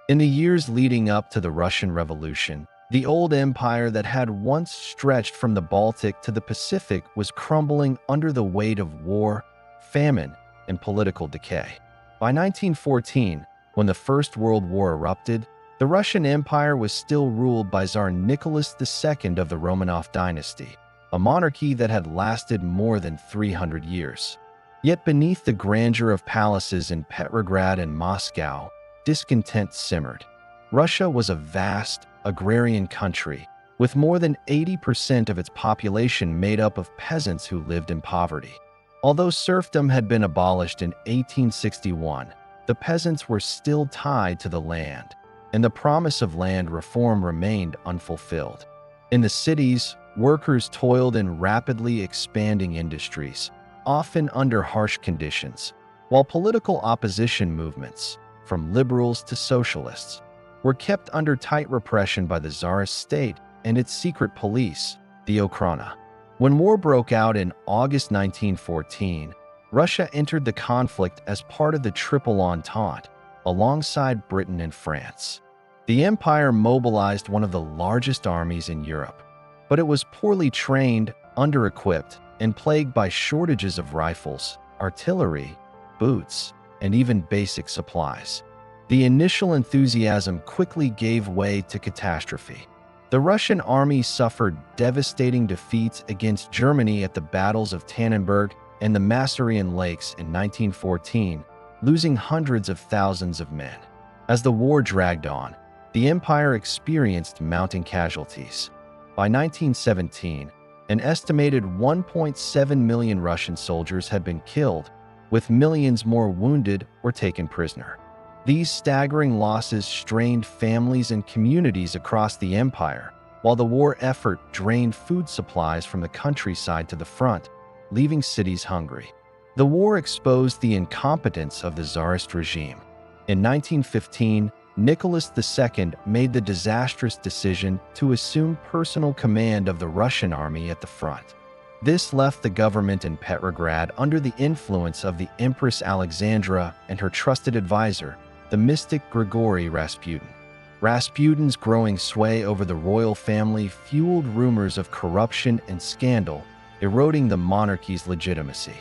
In the years leading up to the Russian Revolution, the old empire that had once stretched from the Baltic to the Pacific was crumbling under the weight of war, famine, and political decay. By 1914, when the First World War erupted, the Russian Empire was still ruled by Tsar Nicholas II of the Romanov dynasty, a monarchy that had lasted more than 300 years. Yet beneath the grandeur of palaces in Petrograd and Moscow, discontent simmered. Russia was a vast, agrarian country, with more than 80% of its population made up of peasants who lived in poverty. Although serfdom had been abolished in 1861, the peasants were still tied to the land, and the promise of land reform remained unfulfilled. In the cities, workers toiled in rapidly expanding industries, often under harsh conditions, while political opposition movements, from liberals to socialists, were kept under tight repression by the Tsarist state and its secret police, the Okhrana. When war broke out in August 1914, Russia entered the conflict as part of the Triple Entente, alongside Britain and France. The empire mobilized one of the largest armies in Europe, but it was poorly trained, under-equipped, and plagued by shortages of rifles, artillery, boots, and even basic supplies. The initial enthusiasm quickly gave way to catastrophe. The Russian army suffered devastating defeats against Germany at the battles of Tannenberg and the Masurian Lakes in 1914, losing hundreds of thousands of men. As the war dragged on, the empire experienced mounting casualties. By 1917, an estimated 1.7 million Russian soldiers had been killed, with millions more wounded or taken prisoner. These staggering losses strained families and communities across the empire, while the war effort drained food supplies from the countryside to the front, leaving cities hungry. The war exposed the incompetence of the Tsarist regime. In 1915, Nicholas II made the disastrous decision to assume personal command of the Russian army at the front. This left the government in Petrograd under the influence of the Empress Alexandra and her trusted advisor, the mystic Grigory Rasputin. Rasputin's growing sway over the royal family fueled rumors of corruption and scandal, eroding the monarchy's legitimacy.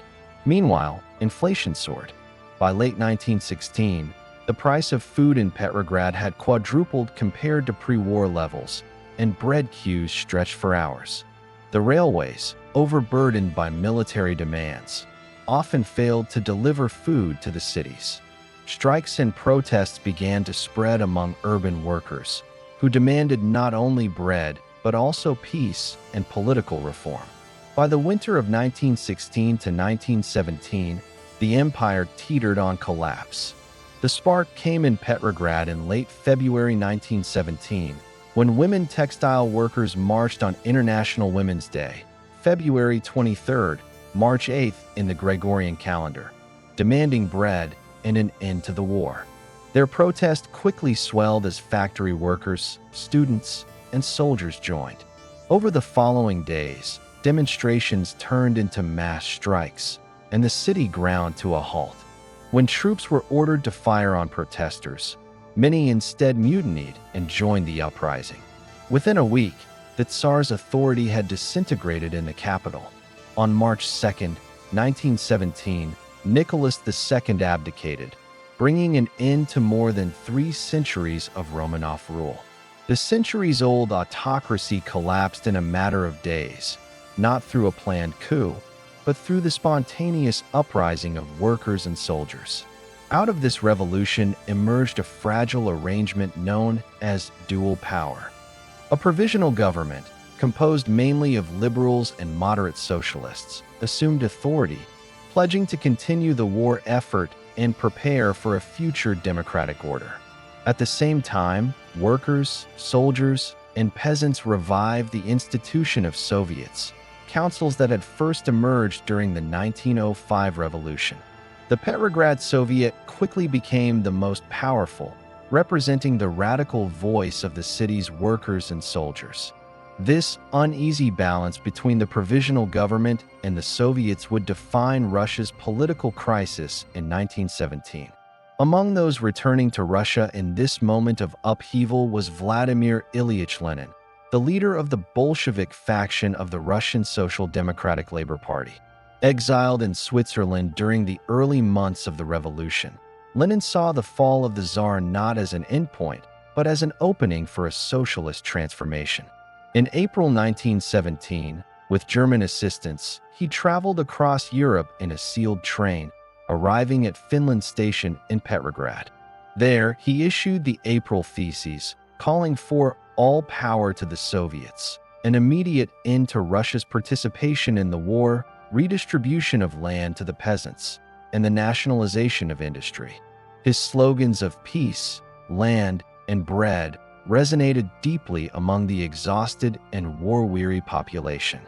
Meanwhile, inflation soared. By late 1916, the price of food in Petrograd had quadrupled compared to pre-war levels, and bread queues stretched for hours. The railways, overburdened by military demands, often failed to deliver food to the cities. Strikes and protests began to spread among urban workers, who demanded not only bread, but also peace and political reform. By the winter of 1916 to 1917, the empire teetered on collapse. The spark came in Petrograd in late February 1917, when women textile workers marched on International Women's Day, February 23rd, March 8th in the Gregorian calendar, demanding bread and an end to the war. Their protest quickly swelled as factory workers, students, and soldiers joined. Over the following days, demonstrations turned into mass strikes, and the city ground to a halt. When troops were ordered to fire on protesters, many instead mutinied and joined the uprising. Within a week, the Tsar's authority had disintegrated in the capital. On March 2, 1917, Nicholas II abdicated, bringing an end to more than 3 centuries of Romanov rule. The centuries-old autocracy collapsed in a matter of days, not through a planned coup, but through the spontaneous uprising of workers and soldiers. Out of this revolution emerged a fragile arrangement known as dual power. A provisional government, composed mainly of liberals and moderate socialists, assumed authority, pledging to continue the war effort and prepare for a future democratic order. At the same time, workers, soldiers, and peasants revived the institution of Soviets, councils that had first emerged during the 1905 revolution. The Petrograd Soviet quickly became the most powerful, representing the radical voice of the city's workers and soldiers. This uneasy balance between the provisional government and the Soviets would define Russia's political crisis in 1917. Among those returning to Russia in this moment of upheaval was Vladimir Ilyich Lenin, the leader of the Bolshevik faction of the Russian Social Democratic Labor Party. Exiled in Switzerland during the early months of the revolution, Lenin saw the fall of the Tsar not as an endpoint, but as an opening for a socialist transformation. In April 1917, with German assistance, he traveled across Europe in a sealed train, arriving at Finland Station in Petrograd. There, he issued the April Theses, calling for all power to the Soviets, an immediate end to Russia's participation in the war, redistribution of land to the peasants, and the nationalization of industry. His slogans of peace, land, and bread resonated deeply among the exhausted and war-weary population.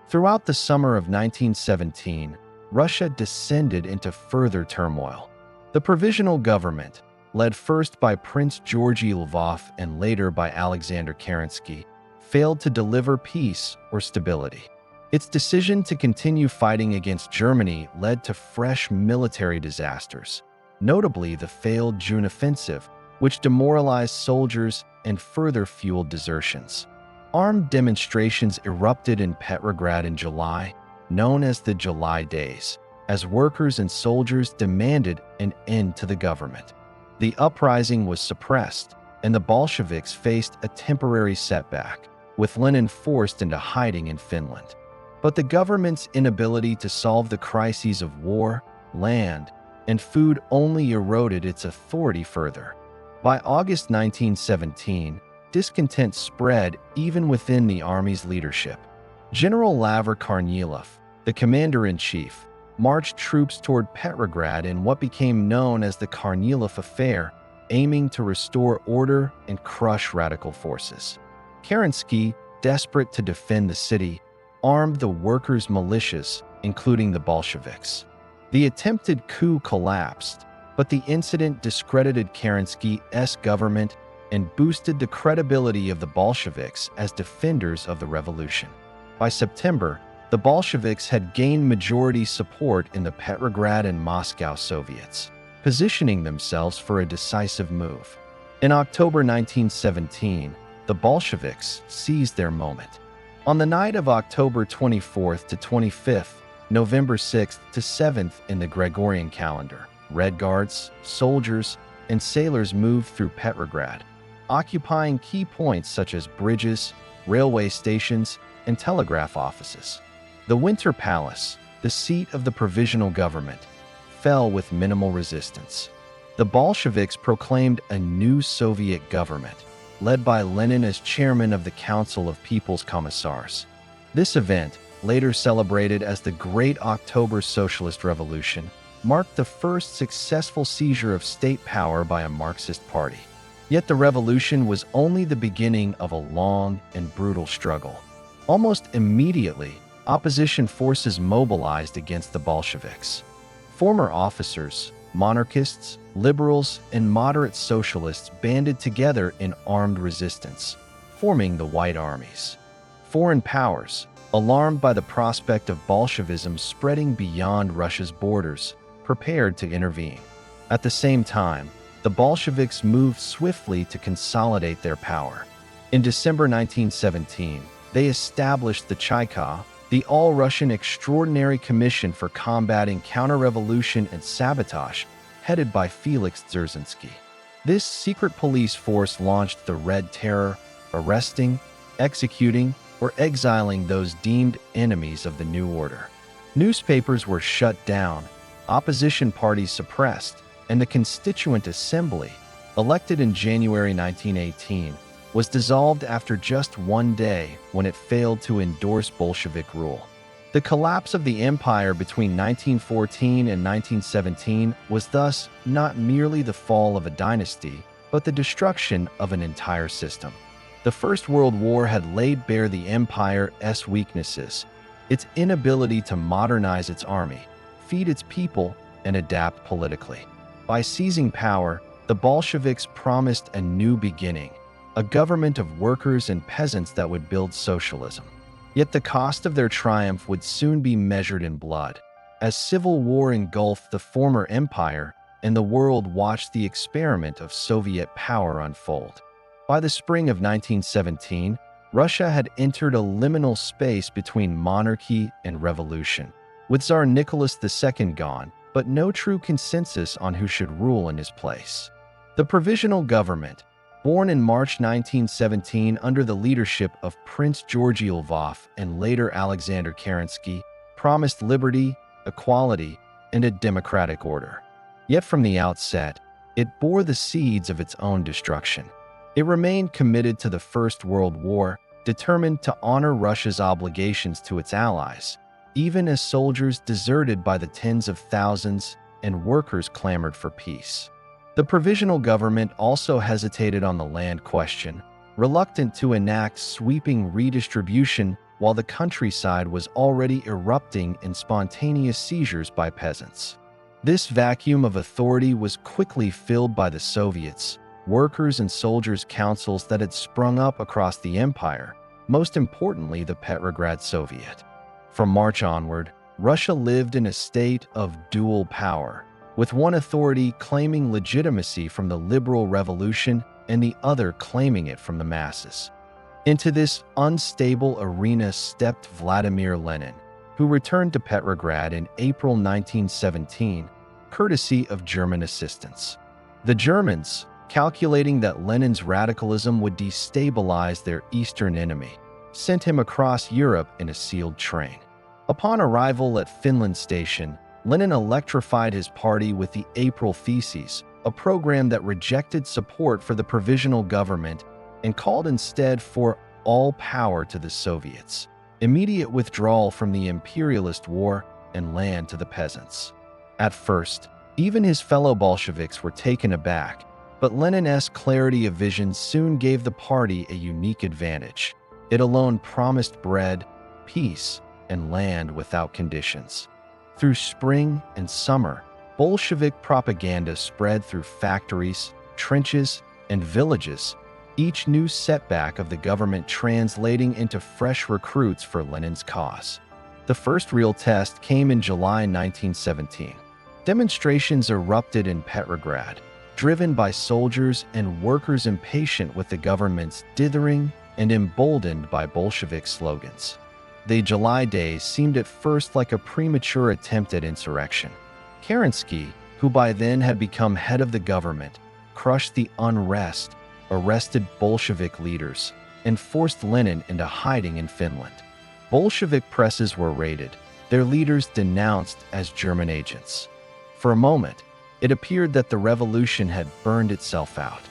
Throughout the summer of 1917, Russia descended into further turmoil. The provisional government, led first by Prince Georgy Lvov and later by Alexander Kerensky, failed to deliver peace or stability. Its decision to continue fighting against Germany led to fresh military disasters, notably the failed June offensive, which demoralized soldiers and further fueled desertions. Armed demonstrations erupted in Petrograd in July, known as the July Days, as workers and soldiers demanded an end to the government. The uprising was suppressed, and the Bolsheviks faced a temporary setback, with Lenin forced into hiding in Finland. But the government's inability to solve the crises of war, land, and food only eroded its authority further. By August 1917, discontent spread even within the army's leadership. General Lavr Kornilov, the commander-in-chief, marched troops toward Petrograd in what became known as the Kornilov Affair, aiming to restore order and crush radical forces. Kerensky, desperate to defend the city, armed the workers' militias, including the Bolsheviks. The attempted coup collapsed, but the incident discredited Kerensky's government and boosted the credibility of the Bolsheviks as defenders of the revolution. By September, the Bolsheviks had gained majority support in the Petrograd and Moscow Soviets, positioning themselves for a decisive move. In October 1917, the Bolsheviks seized their moment. On the night of October 24th to 25th, November 6th to 7th in the Gregorian calendar, Red Guards, soldiers, and sailors moved through Petrograd, occupying key points such as bridges, railway stations, and telegraph offices. The Winter Palace, the seat of the provisional government, fell with minimal resistance. The Bolsheviks proclaimed a new Soviet government, led by Lenin as chairman of the Council of People's Commissars. This event, later celebrated as the Great October Socialist Revolution, marked the first successful seizure of state power by a Marxist party. Yet the revolution was only the beginning of a long and brutal struggle. Almost immediately, opposition forces mobilized against the Bolsheviks. Former officers, monarchists, liberals, and moderate socialists banded together in armed resistance, forming the White Armies. Foreign powers, alarmed by the prospect of Bolshevism spreading beyond Russia's borders, prepared to intervene. At the same time, the Bolsheviks moved swiftly to consolidate their power. In December 1917, they established the Chayka, the All-Russian Extraordinary Commission for Combating Counter-Revolution and Sabotage, headed by Felix Dzerzhinsky. This secret police force launched the Red Terror, arresting, executing, or exiling those deemed enemies of the new order. Newspapers were shut down, opposition parties suppressed, and the Constituent Assembly, elected in January 1918, was dissolved after just one day when it failed to endorse Bolshevik rule. The collapse of the empire between 1914 and 1917 was thus not merely the fall of a dynasty, but the destruction of an entire system. The First World War had laid bare the empire's weaknesses, its inability to modernize its army, feed its people, and adapt politically. By seizing power, the Bolsheviks promised a new beginning, a government of workers and peasants that would build socialism. Yet the cost of their triumph would soon be measured in blood. As civil war engulfed the former empire and the world watched the experiment of Soviet power unfold. By the spring of 1917, Russia had entered a liminal space between monarchy and revolution, with Tsar Nicholas II gone, but no true consensus on who should rule in his place. The Provisional Government, born in March 1917 under the leadership of Prince Georgy Lvov and later Alexander Kerensky, promised liberty, equality, and a democratic order. Yet from the outset, it bore the seeds of its own destruction. It remained committed to the First World War, determined to honor Russia's obligations to its allies, even as soldiers deserted by the tens of thousands and workers clamored for peace. The Provisional Government also hesitated on the land question, reluctant to enact sweeping redistribution while the countryside was already erupting in spontaneous seizures by peasants. This vacuum of authority was quickly filled by the Soviets, workers' and soldiers' councils that had sprung up across the empire, most importantly the Petrograd Soviet. From March onward, Russia lived in a state of dual power, with one authority claiming legitimacy from the liberal revolution and the other claiming it from the masses. Into this unstable arena stepped Vladimir Lenin, who returned to Petrograd in April 1917, courtesy of German assistance. The Germans, calculating that Lenin's radicalism would destabilize their eastern enemy, sent him across Europe in a sealed train. Upon arrival at Finland Station, Lenin electrified his party with the April Theses, a program that rejected support for the Provisional Government and called instead for all power to the Soviets, immediate withdrawal from the imperialist war, and land to the peasants. At first, even his fellow Bolsheviks were taken aback, but Lenin's clarity of vision soon gave the party a unique advantage. It alone promised bread, peace, and land without conditions. Through spring and summer, Bolshevik propaganda spread through factories, trenches, and villages, each new setback of the government translating into fresh recruits for Lenin's cause. The first real test came in July 1917. Demonstrations erupted in Petrograd, driven by soldiers and workers impatient with the government's dithering and emboldened by Bolshevik slogans. The July days seemed at first like a premature attempt at insurrection. Kerensky, who by then had become head of the government, crushed the unrest, arrested Bolshevik leaders, and forced Lenin into hiding in Finland. Bolshevik presses were raided, their leaders denounced as German agents. For a moment, it appeared that the revolution had burned itself out.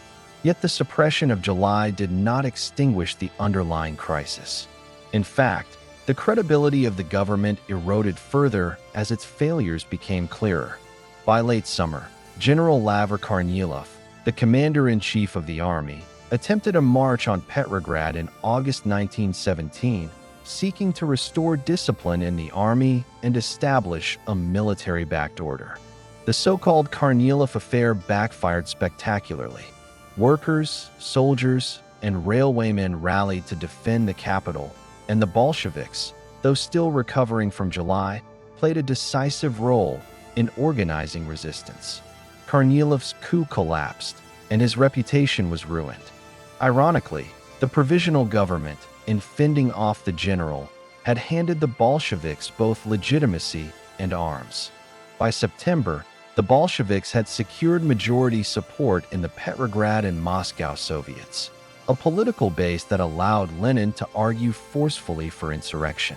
Yet the suppression of July did not extinguish the underlying crisis. In fact, the credibility of the government eroded further as its failures became clearer. By late summer, General Lavr Kornilov, the commander-in-chief of the army, attempted a march on Petrograd in August 1917, seeking to restore discipline in the army and establish a military-backed order. The so-called Kornilov affair backfired spectacularly. Workers, soldiers, and railwaymen rallied to defend the capital, and the Bolsheviks, though still recovering from July, played a decisive role in organizing resistance. Kornilov's coup collapsed, and his reputation was ruined. Ironically, the Provisional Government, in fending off the general, had handed the Bolsheviks both legitimacy and arms. By September, the Bolsheviks had secured majority support in the Petrograd and Moscow Soviets, a political base that allowed Lenin to argue forcefully for insurrection.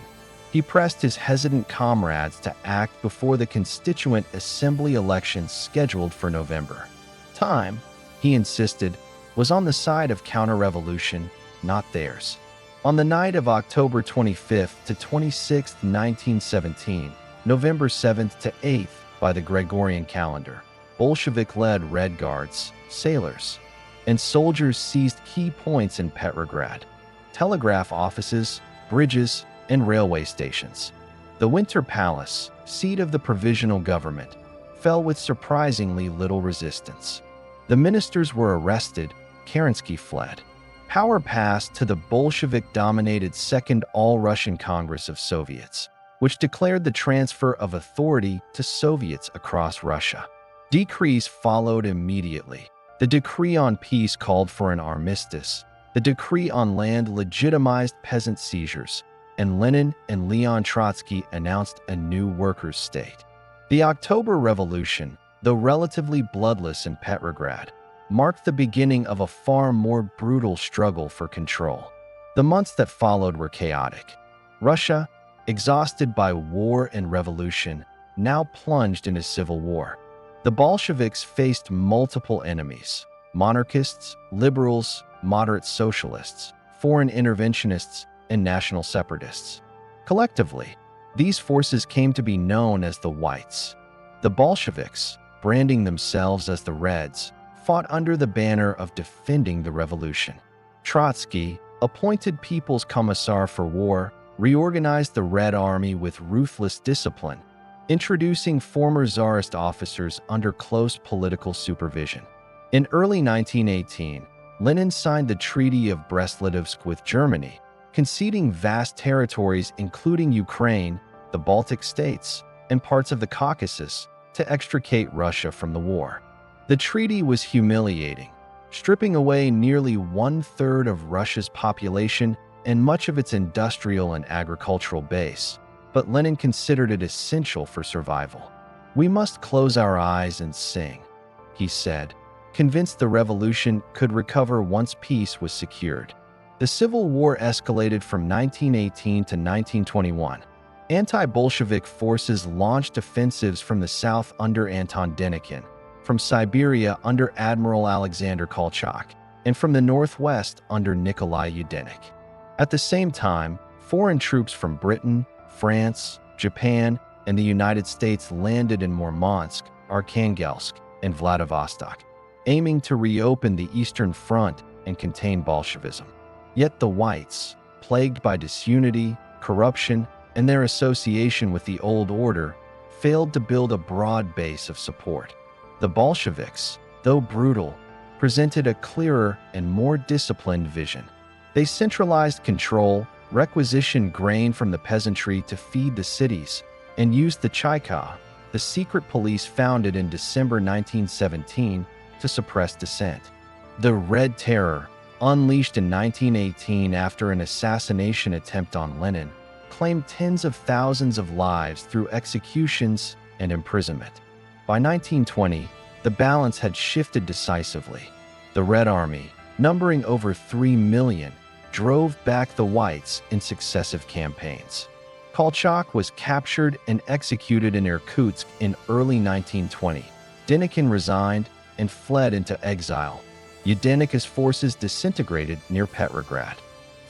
He pressed his hesitant comrades to act before the Constituent Assembly elections scheduled for November. Time, he insisted, was on the side of counter-revolution, not theirs. On the night of October 25th to 26th, 1917, November 7th to 8th by the Gregorian calendar, Bolshevik-led Red Guards, sailors, and soldiers seized key points in Petrograd: telegraph offices, bridges, and railway stations. The Winter Palace, seat of the Provisional Government, fell with surprisingly little resistance. The ministers were arrested, Kerensky fled. Power passed to the Bolshevik-dominated Second All-Russian Congress of Soviets, which declared the transfer of authority to Soviets across Russia. Decrees followed immediately. The decree on peace called for an armistice. The decree on land legitimized peasant seizures, and Lenin and Leon Trotsky announced a new workers' state. The October Revolution, though relatively bloodless in Petrograd, marked the beginning of a far more brutal struggle for control. The months that followed were chaotic. Russia, exhausted by war and revolution, now plunged into civil war. The Bolsheviks faced multiple enemies: monarchists, liberals, moderate socialists, foreign interventionists, and national separatists. Collectively, these forces came to be known as the Whites. The Bolsheviks, branding themselves as the Reds, fought under the banner of defending the revolution. Trotsky, appointed People's Commissar for War, reorganized the Red Army with ruthless discipline, introducing former Tsarist officers under close political supervision. In early 1918, Lenin signed the Treaty of Brest-Litovsk with Germany, conceding vast territories including Ukraine, the Baltic states, and parts of the Caucasus to extricate Russia from the war. The treaty was humiliating, stripping away nearly one-third of Russia's population and much of its industrial and agricultural base, but Lenin considered it essential for survival. "We must close our eyes and sing," he said, convinced the revolution could recover once peace was secured. The Civil War escalated from 1918 to 1921. Anti-Bolshevik forces launched offensives from the south under Anton Denikin, from Siberia under Admiral Alexander Kolchak, and from the northwest under Nikolai Yudenik. At the same time, foreign troops from Britain, France, Japan, and the United States landed in Murmansk, Arkhangelsk, and Vladivostok, aiming to reopen the Eastern Front and contain Bolshevism. Yet the Whites, plagued by disunity, corruption, and their association with the old order, failed to build a broad base of support. The Bolsheviks, though brutal, presented a clearer and more disciplined vision. They centralized control, requisitioned grain from the peasantry to feed the cities, and used the Chayka, the secret police founded in December 1917, to suppress dissent. The Red Terror, unleashed in 1918 after an assassination attempt on Lenin, claimed tens of thousands of lives through executions and imprisonment. By 1920, the balance had shifted decisively. The Red Army, numbering over 3 million, drove back the Whites in successive campaigns. Kolchak was captured and executed in Irkutsk in early 1920. Denikin resigned and fled into exile. Yudenik's forces disintegrated near Petrograd.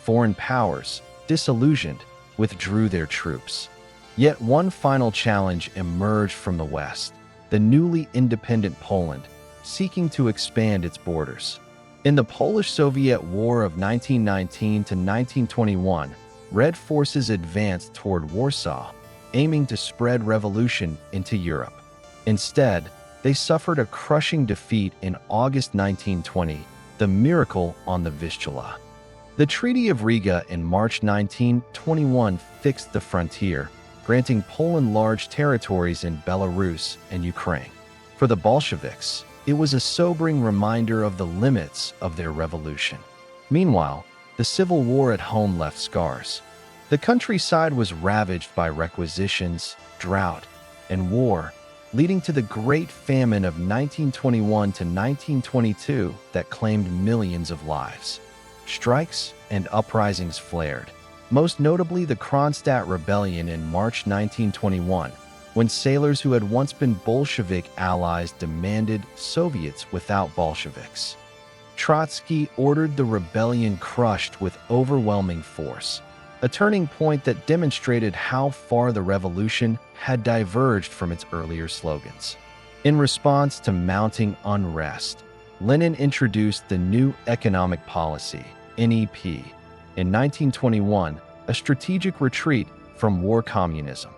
Foreign powers, disillusioned, withdrew their troops. Yet one final challenge emerged from the West: the newly independent Poland, seeking to expand its borders. In the Polish-Soviet War of 1919 to 1921, Red forces advanced toward Warsaw, aiming to spread revolution into Europe. Instead, they suffered a crushing defeat in August 1920, the miracle on the Vistula. The Treaty of Riga in March 1921 fixed the frontier, granting Poland large territories in Belarus and Ukraine. For the Bolsheviks, it was a sobering reminder of the limits of their revolution. Meanwhile, the Civil War at home left scars. The countryside was ravaged by requisitions, drought, and war, leading to the Great Famine of 1921 to 1922 that claimed millions of lives. Strikes and uprisings flared, most notably the Kronstadt Rebellion in March 1921, when sailors who had once been Bolshevik allies demanded Soviets without Bolsheviks. Trotsky ordered the rebellion crushed with overwhelming force, a turning point that demonstrated how far the revolution had diverged from its earlier slogans. In response to mounting unrest, Lenin introduced the new economic policy, NEP, in 1921, a strategic retreat from war communism.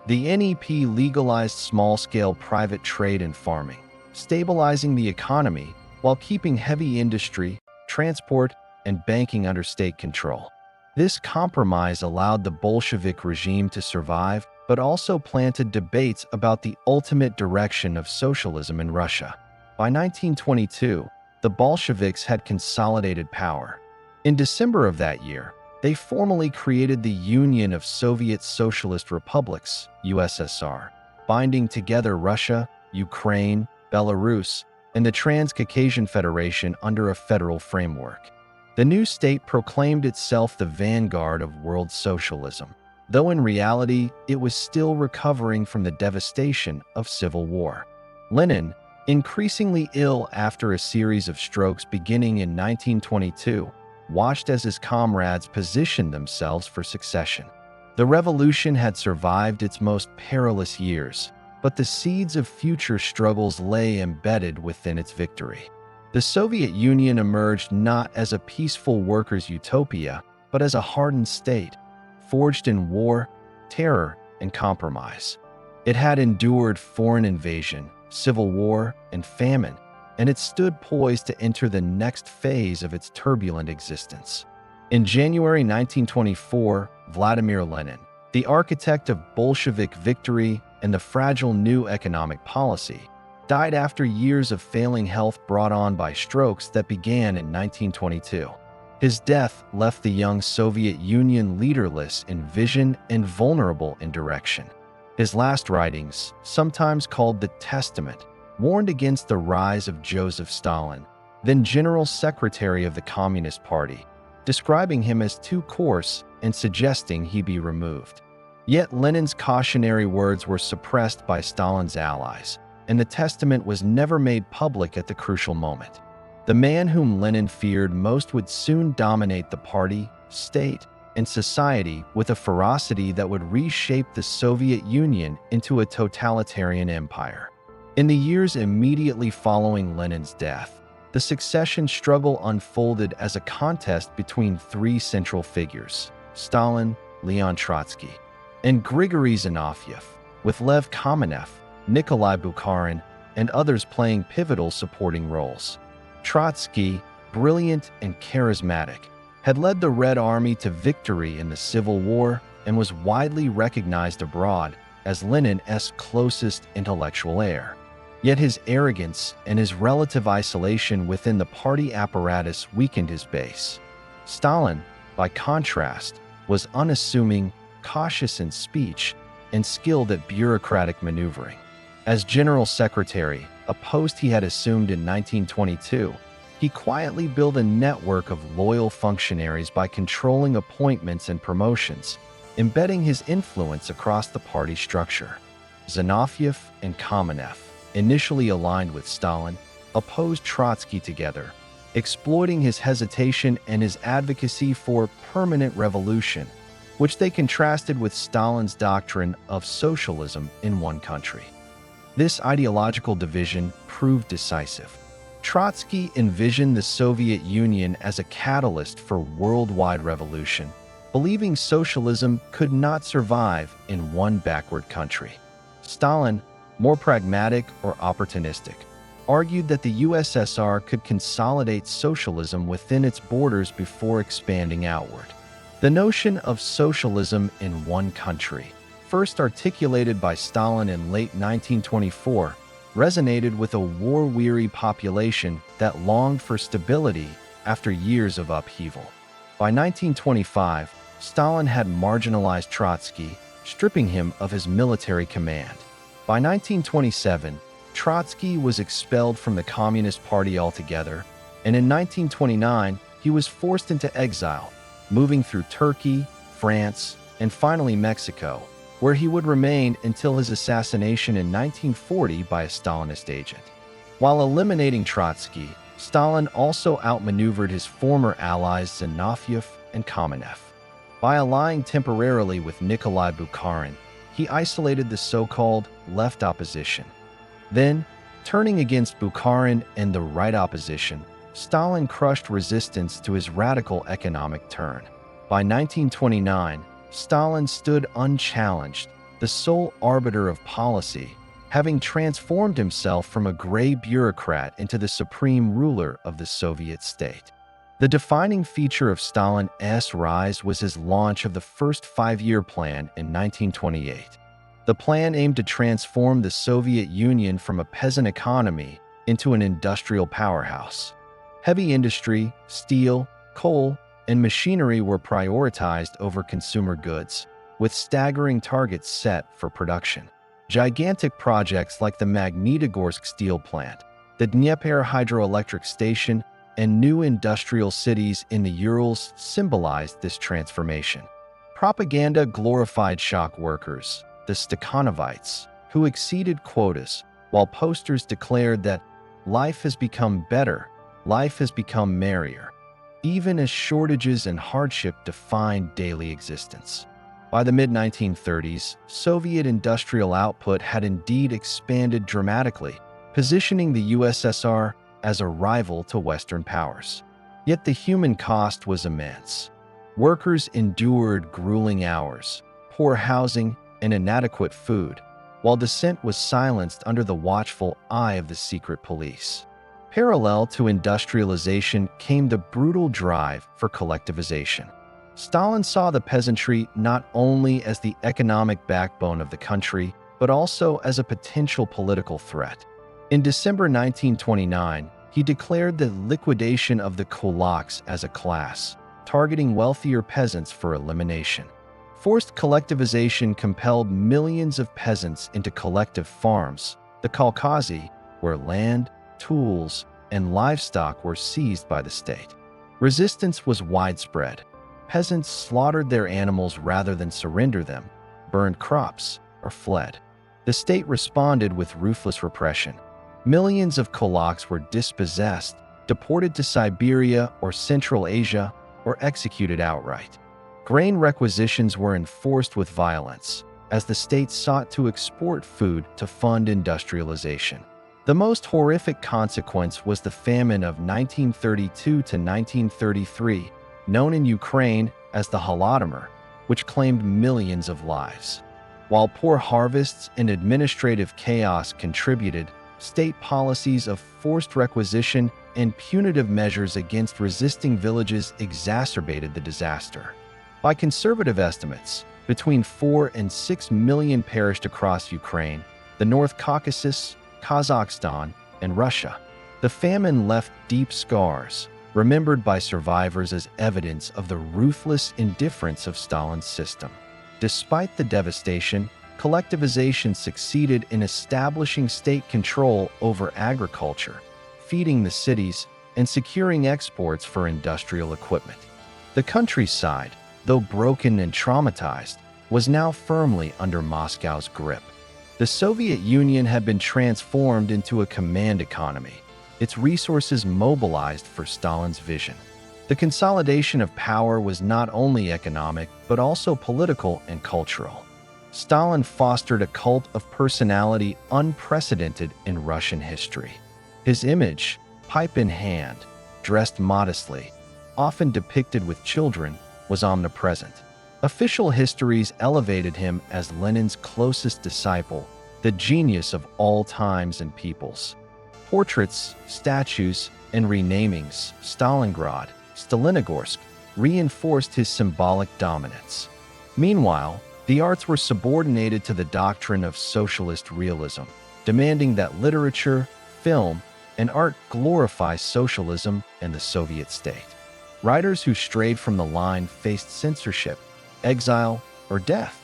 The NEP legalized small-scale private trade and farming, stabilizing the economy while keeping heavy industry, transport, and banking under state control. This compromise allowed the Bolshevik regime to survive but also planted debates about the ultimate direction of socialism in Russia. By 1922, the Bolsheviks had consolidated power. In December of that year, they formally created the Union of Soviet Socialist Republics, USSR, binding together Russia, Ukraine, Belarus, and the Transcaucasian Federation under a federal framework. The new state proclaimed itself the vanguard of world socialism, though in reality it was still recovering from the devastation of civil war. Lenin, increasingly ill after a series of strokes beginning in 1922, watched as his comrades positioned themselves for succession. The revolution had survived its most perilous years, but the seeds of future struggles lay embedded within its victory. The Soviet Union emerged not as a peaceful workers' utopia, but as a hardened state, forged in war, terror, and compromise. It had endured foreign invasion, civil war, and famine, and it stood poised to enter the next phase of its turbulent existence. In January 1924, Vladimir Lenin, the architect of Bolshevik victory and the fragile new economic policy, died after years of failing health brought on by strokes that began in 1922. His death left the young Soviet Union leaderless in vision and vulnerable in direction. His last writings, sometimes called the Testament, warned against the rise of Joseph Stalin, then General Secretary of the Communist Party, describing him as too coarse and suggesting he be removed. Yet Lenin's cautionary words were suppressed by Stalin's allies, and the testament was never made public at the crucial moment. The man whom Lenin feared most would soon dominate the party, state, and society with a ferocity that would reshape the Soviet Union into a totalitarian empire. In the years immediately following Lenin's death, the succession struggle unfolded as a contest between three central figures: Stalin, Leon Trotsky, and Grigory Zinoviev, with Lev Kamenev, Nikolai Bukharin, and others playing pivotal supporting roles. Trotsky, brilliant and charismatic, had led the Red Army to victory in the Civil War and was widely recognized abroad as Lenin's closest intellectual heir. Yet his arrogance and his relative isolation within the party apparatus weakened his base. Stalin, by contrast, was unassuming, cautious in speech, and skilled at bureaucratic maneuvering. As General Secretary, a post he had assumed in 1922, he quietly built a network of loyal functionaries by controlling appointments and promotions, embedding his influence across the party structure. Zinoviev and Kamenev, initially aligned with Stalin, opposed Trotsky together, exploiting his hesitation and his advocacy for permanent revolution, which they contrasted with Stalin's doctrine of socialism in one country. This ideological division proved decisive. Trotsky envisioned the Soviet Union as a catalyst for worldwide revolution, believing socialism could not survive in one backward country. Stalin, more pragmatic or opportunistic, argued that the USSR could consolidate socialism within its borders before expanding outward. The notion of socialism in one country, first articulated by Stalin in late 1924, resonated with a war-weary population that longed for stability after years of upheaval. By 1925, Stalin had marginalized Trotsky, stripping him of his military command. By 1927, Trotsky was expelled from the Communist Party altogether, and in 1929, he was forced into exile, moving through Turkey, France, and finally Mexico, where he would remain until his assassination in 1940 by a Stalinist agent. While eliminating Trotsky, Stalin also outmaneuvered his former allies Zinoviev and Kamenev. By allying temporarily with Nikolai Bukharin, he isolated the so-called left opposition. Then, turning against Bukharin and the right opposition, Stalin crushed resistance to his radical economic turn. By 1929, Stalin stood unchallenged, the sole arbiter of policy, having transformed himself from a gray bureaucrat into the supreme ruler of the Soviet state. The defining feature of Stalin's rise was his launch of the first five-year plan in 1928. The plan aimed to transform the Soviet Union from a peasant economy into an industrial powerhouse. Heavy industry, steel, coal, and machinery were prioritized over consumer goods, with staggering targets set for production. Gigantic projects like the Magnitogorsk steel plant, the Dnieper hydroelectric station, and new industrial cities in the Urals symbolized this transformation. Propaganda glorified shock workers, the Stakhanovites, who exceeded quotas, while posters declared that life has become better, life has become merrier, even as shortages and hardship defined daily existence. By the mid-1930s, Soviet industrial output had indeed expanded dramatically, positioning the USSR as a rival to Western powers. Yet the human cost was immense. Workers endured grueling hours, poor housing, and inadequate food, while dissent was silenced under the watchful eye of the secret police. Parallel to industrialization came the brutal drive for collectivization. Stalin saw the peasantry not only as the economic backbone of the country, but also as a potential political threat. In December 1929, he declared the liquidation of the kulaks as a class, targeting wealthier peasants for elimination. Forced collectivization compelled millions of peasants into collective farms, the kolkhozy, where land, tools, and livestock were seized by the state. Resistance was widespread. Peasants slaughtered their animals rather than surrender them, burned crops, or fled. The state responded with ruthless repression. Millions of kulaks were dispossessed, deported to Siberia or Central Asia, or executed outright. Grain requisitions were enforced with violence, as the state sought to export food to fund industrialization. The most horrific consequence was the famine of 1932 to 1933, known in Ukraine as the Holodomor, which claimed millions of lives. While poor harvests and administrative chaos contributed, state policies of forced requisition and punitive measures against resisting villages exacerbated the disaster. By conservative estimates, between 4 and 6 million perished across Ukraine, the North Caucasus, Kazakhstan, and Russia. The famine left deep scars, remembered by survivors as evidence of the ruthless indifference of Stalin's system. Despite the devastation, collectivization succeeded in establishing state control over agriculture, feeding the cities, and securing exports for industrial equipment. The countryside, though broken and traumatized, was now firmly under Moscow's grip. The Soviet Union had been transformed into a command economy, its resources mobilized for Stalin's vision. The consolidation of power was not only economic, but also political and cultural. Stalin fostered a cult of personality unprecedented in Russian history. His image, pipe in hand, dressed modestly, often depicted with children, was omnipresent. Official histories elevated him as Lenin's closest disciple, the genius of all times and peoples. Portraits, statues, and renamings, Stalingrad, Stalinogorsk, reinforced his symbolic dominance. Meanwhile, the arts were subordinated to the doctrine of socialist realism, demanding that literature, film, and art glorify socialism and the Soviet state. Writers who strayed from the line faced censorship, exile, or death.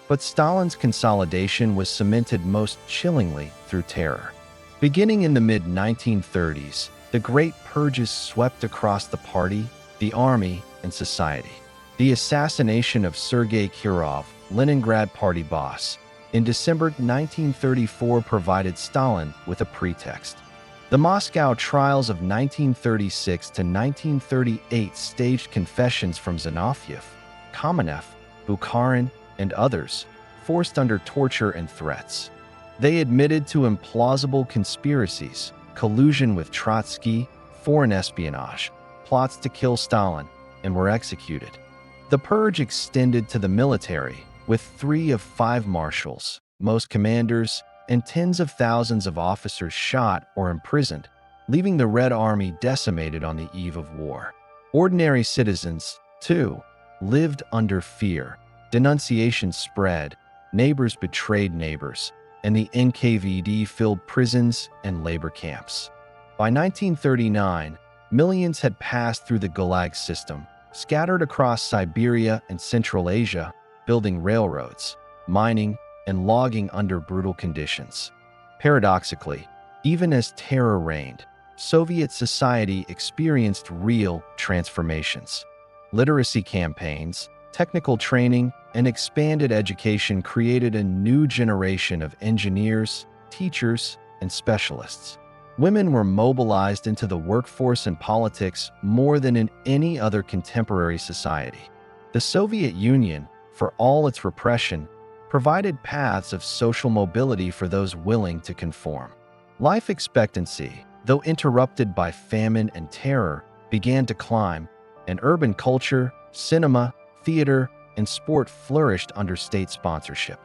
But Stalin's consolidation was cemented most chillingly through terror. Beginning in the mid-1930s, the Great Purges swept across the party, the army, and society. The assassination of Sergei Kirov, Leningrad party boss, in December 1934 provided Stalin with a pretext. The Moscow trials of 1936 to 1938 staged confessions from Zinoviev, Kamenev, Bukharin, and others, forced under torture and threats. They admitted to implausible conspiracies, collusion with Trotsky, foreign espionage, plots to kill Stalin, and were executed. The purge extended to the military, with 3 of 5 marshals, most commanders, and tens of thousands of officers shot or imprisoned, leaving the Red Army decimated on the eve of war. Ordinary citizens, too, lived under fear. Denunciations spread, Neighbors betrayed neighbors, and the NKVD filled prisons and labor camps. By 1939, millions had passed through the Gulag system, scattered across Siberia and Central Asia, building railroads, mining, and logging under brutal conditions. Paradoxically, even as terror reigned, Soviet society experienced real transformations. Literacy campaigns, technical training, and expanded education created a new generation of engineers, teachers, and specialists. Women were mobilized into the workforce and politics more than in any other contemporary society. The Soviet Union, for all its repression, provided paths of social mobility for those willing to conform. Life expectancy, though interrupted by famine and terror, began to climb, and urban culture, cinema, theater, and sport flourished under state sponsorship.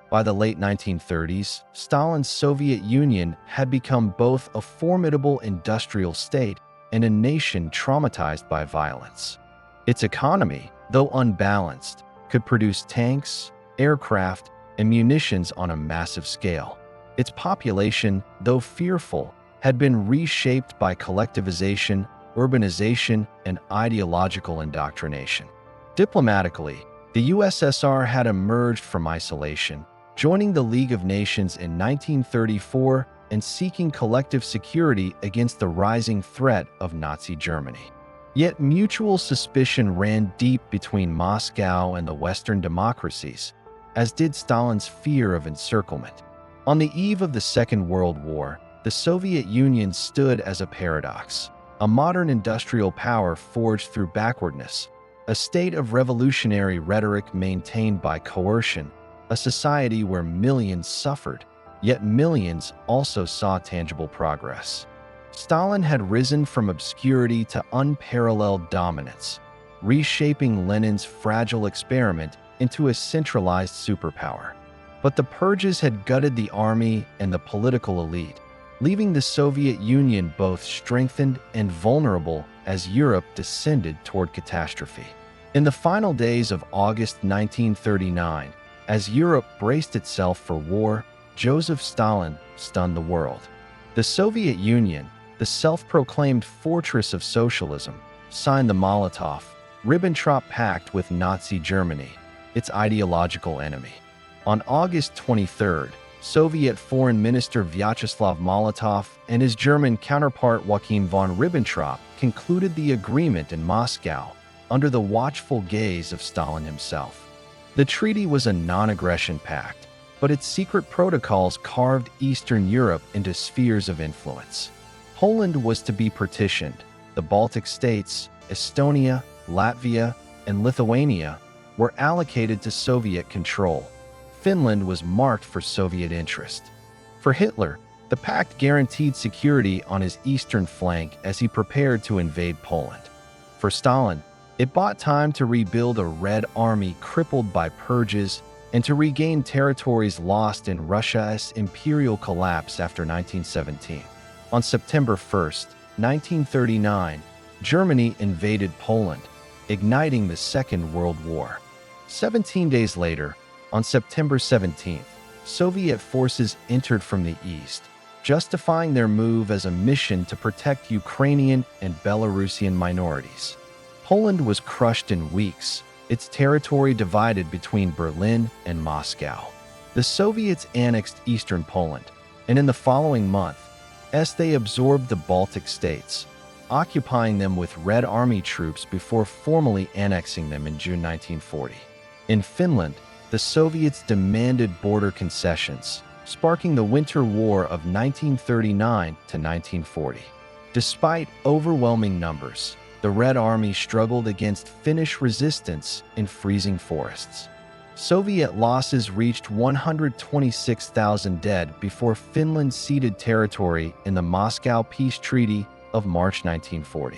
By the late 1930s, Stalin's Soviet Union had become both a formidable industrial state and a nation traumatized by violence. Its economy, though unbalanced, could produce tanks, aircraft, and munitions on a massive scale. Its population, though fearful, had been reshaped by collectivization, urbanization, and ideological indoctrination. Diplomatically, the USSR had emerged from isolation, joining the League of Nations in 1934 and seeking collective security against the rising threat of Nazi Germany. Yet mutual suspicion ran deep between Moscow and the Western democracies, as did Stalin's fear of encirclement. On the eve of the Second World War, the Soviet Union stood as a paradox, a modern industrial power forged through backwardness, a state of revolutionary rhetoric maintained by coercion, a society where millions suffered, yet millions also saw tangible progress. Stalin had risen from obscurity to unparalleled dominance, reshaping Lenin's fragile experiment into a centralized superpower. But the purges had gutted the army and the political elite, leaving the Soviet Union both strengthened and vulnerable as Europe descended toward catastrophe. In the final days of August 1939, as Europe braced itself for war, Joseph Stalin stunned the world. The Soviet Union, the self-proclaimed fortress of socialism, signed the Molotov-Ribbentrop Pact with Nazi Germany, its ideological enemy. On August 23rd, Soviet Foreign Minister Vyacheslav Molotov and his German counterpart Joachim von Ribbentrop concluded the agreement in Moscow under the watchful gaze of Stalin himself. The treaty was a non-aggression pact, but its secret protocols carved Eastern Europe into spheres of influence. Poland was to be partitioned. The Baltic states, Estonia, Latvia, and Lithuania were allocated to Soviet control. Finland was marked for Soviet interest. For Hitler, the pact guaranteed security on his eastern flank as he prepared to invade Poland. For Stalin, it bought time to rebuild a Red Army crippled by purges and to regain territories lost in Russia's imperial collapse after 1917. On September 1, 1939, Germany invaded Poland, igniting the Second World War. 17 days later, on September 17th, Soviet forces entered from the east, justifying their move as a mission to protect Ukrainian and Belarusian minorities. Poland was crushed in weeks, its territory divided between Berlin and Moscow. The Soviets annexed eastern Poland, and in the following month, they absorbed the Baltic states, occupying them with Red Army troops before formally annexing them in June 1940. In Finland, the Soviets demanded border concessions, sparking the Winter War of 1939 to 1940. Despite overwhelming numbers, the Red Army struggled against Finnish resistance in freezing forests. Soviet losses reached 126,000 dead before Finland ceded territory in the Moscow Peace Treaty of March 1940.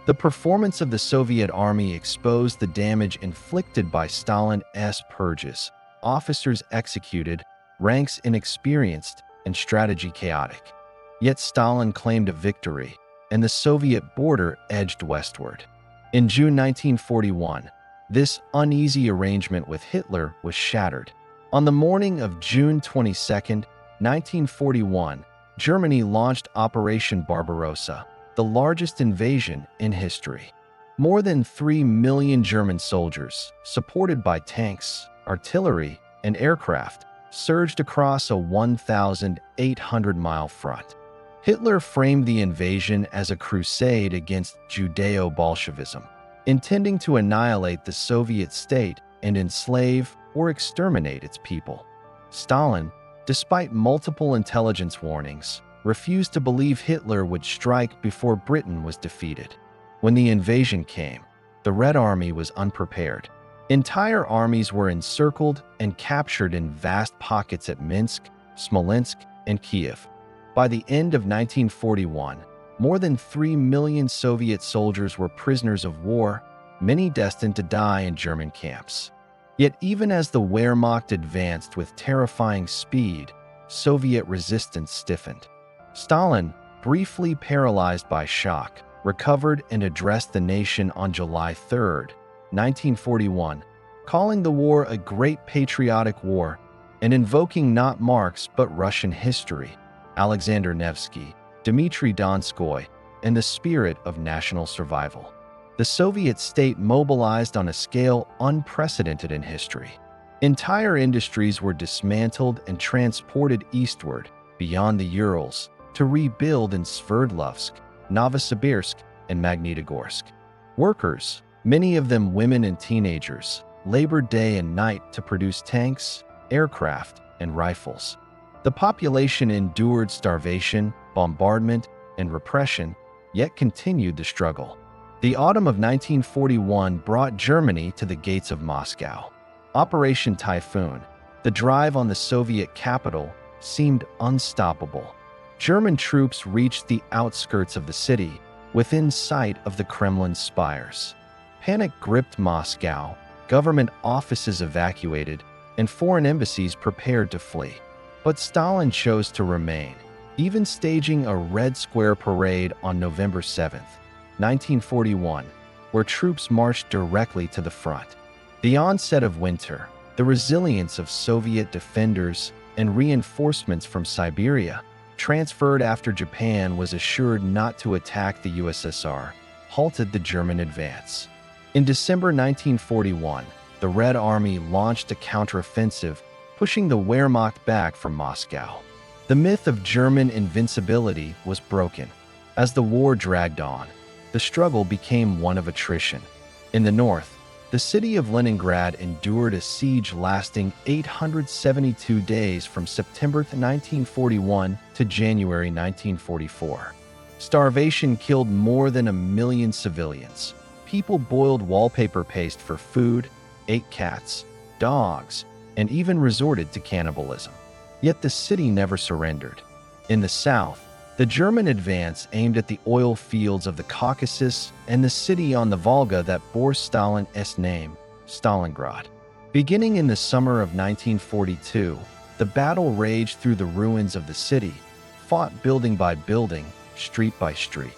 The performance of the Soviet army exposed the damage inflicted by Stalin's purges, officers executed, ranks inexperienced, and strategy chaotic. Yet Stalin claimed a victory, and the Soviet border edged westward. In June 1941, this uneasy arrangement with Hitler was shattered. On the morning of June 22, 1941, Germany launched Operation Barbarossa, the largest invasion in history. More than 3 million German soldiers, supported by tanks, artillery, and aircraft, surged across a 1,800-mile front. Hitler framed the invasion as a crusade against Judeo-Bolshevism, intending to annihilate the Soviet state and enslave or exterminate its people. Stalin, despite multiple intelligence warnings, refused to believe Hitler would strike before Britain was defeated. When the invasion came, the Red Army was unprepared. Entire armies were encircled and captured in vast pockets at Minsk, Smolensk, and Kiev. By the end of 1941, more than 3 million Soviet soldiers were prisoners of war, many destined to die in German camps. Yet even as the Wehrmacht advanced with terrifying speed, Soviet resistance stiffened. Stalin, briefly paralyzed by shock, recovered and addressed the nation on July 3, 1941, calling the war a Great Patriotic War and invoking not Marx but Russian history, Alexander Nevsky, Dmitry Donskoy, and the spirit of national survival. The Soviet state mobilized on a scale unprecedented in history. Entire industries were dismantled and transported eastward, beyond the Urals, to rebuild in Sverdlovsk, Novosibirsk, and Magnitogorsk. Workers, many of them women and teenagers, labored day and night to produce tanks, aircraft, and rifles. The population endured starvation, bombardment, and repression, yet continued the struggle. The autumn of 1941 brought Germany to the gates of Moscow. Operation Typhoon, the drive on the Soviet capital, seemed unstoppable. German troops reached the outskirts of the city, within sight of the Kremlin's spires. Panic gripped Moscow, government offices evacuated, and foreign embassies prepared to flee. But Stalin chose to remain, even staging a Red Square parade on November 7, 1941, where troops marched directly to the front. The onset of winter, the resilience of Soviet defenders, and reinforcements from Siberia, transferred after Japan was assured not to attack the USSR, halted the German advance. In December 1941, the Red Army launched a counteroffensive, pushing the Wehrmacht back from Moscow. The myth of German invincibility was broken. As the war dragged on, the struggle became one of attrition. In the north, the city of Leningrad endured a siege lasting 872 days from September 1941 to January 1944. Starvation killed more than 1 million civilians. People boiled wallpaper paste for food, ate cats, dogs, and even resorted to cannibalism. Yet the city never surrendered. In the south, the German advance aimed at the oil fields of the Caucasus and the city on the Volga that bore Stalin's name, Stalingrad. Beginning in the summer of 1942, the battle raged through the ruins of the city, fought building by building, street by street.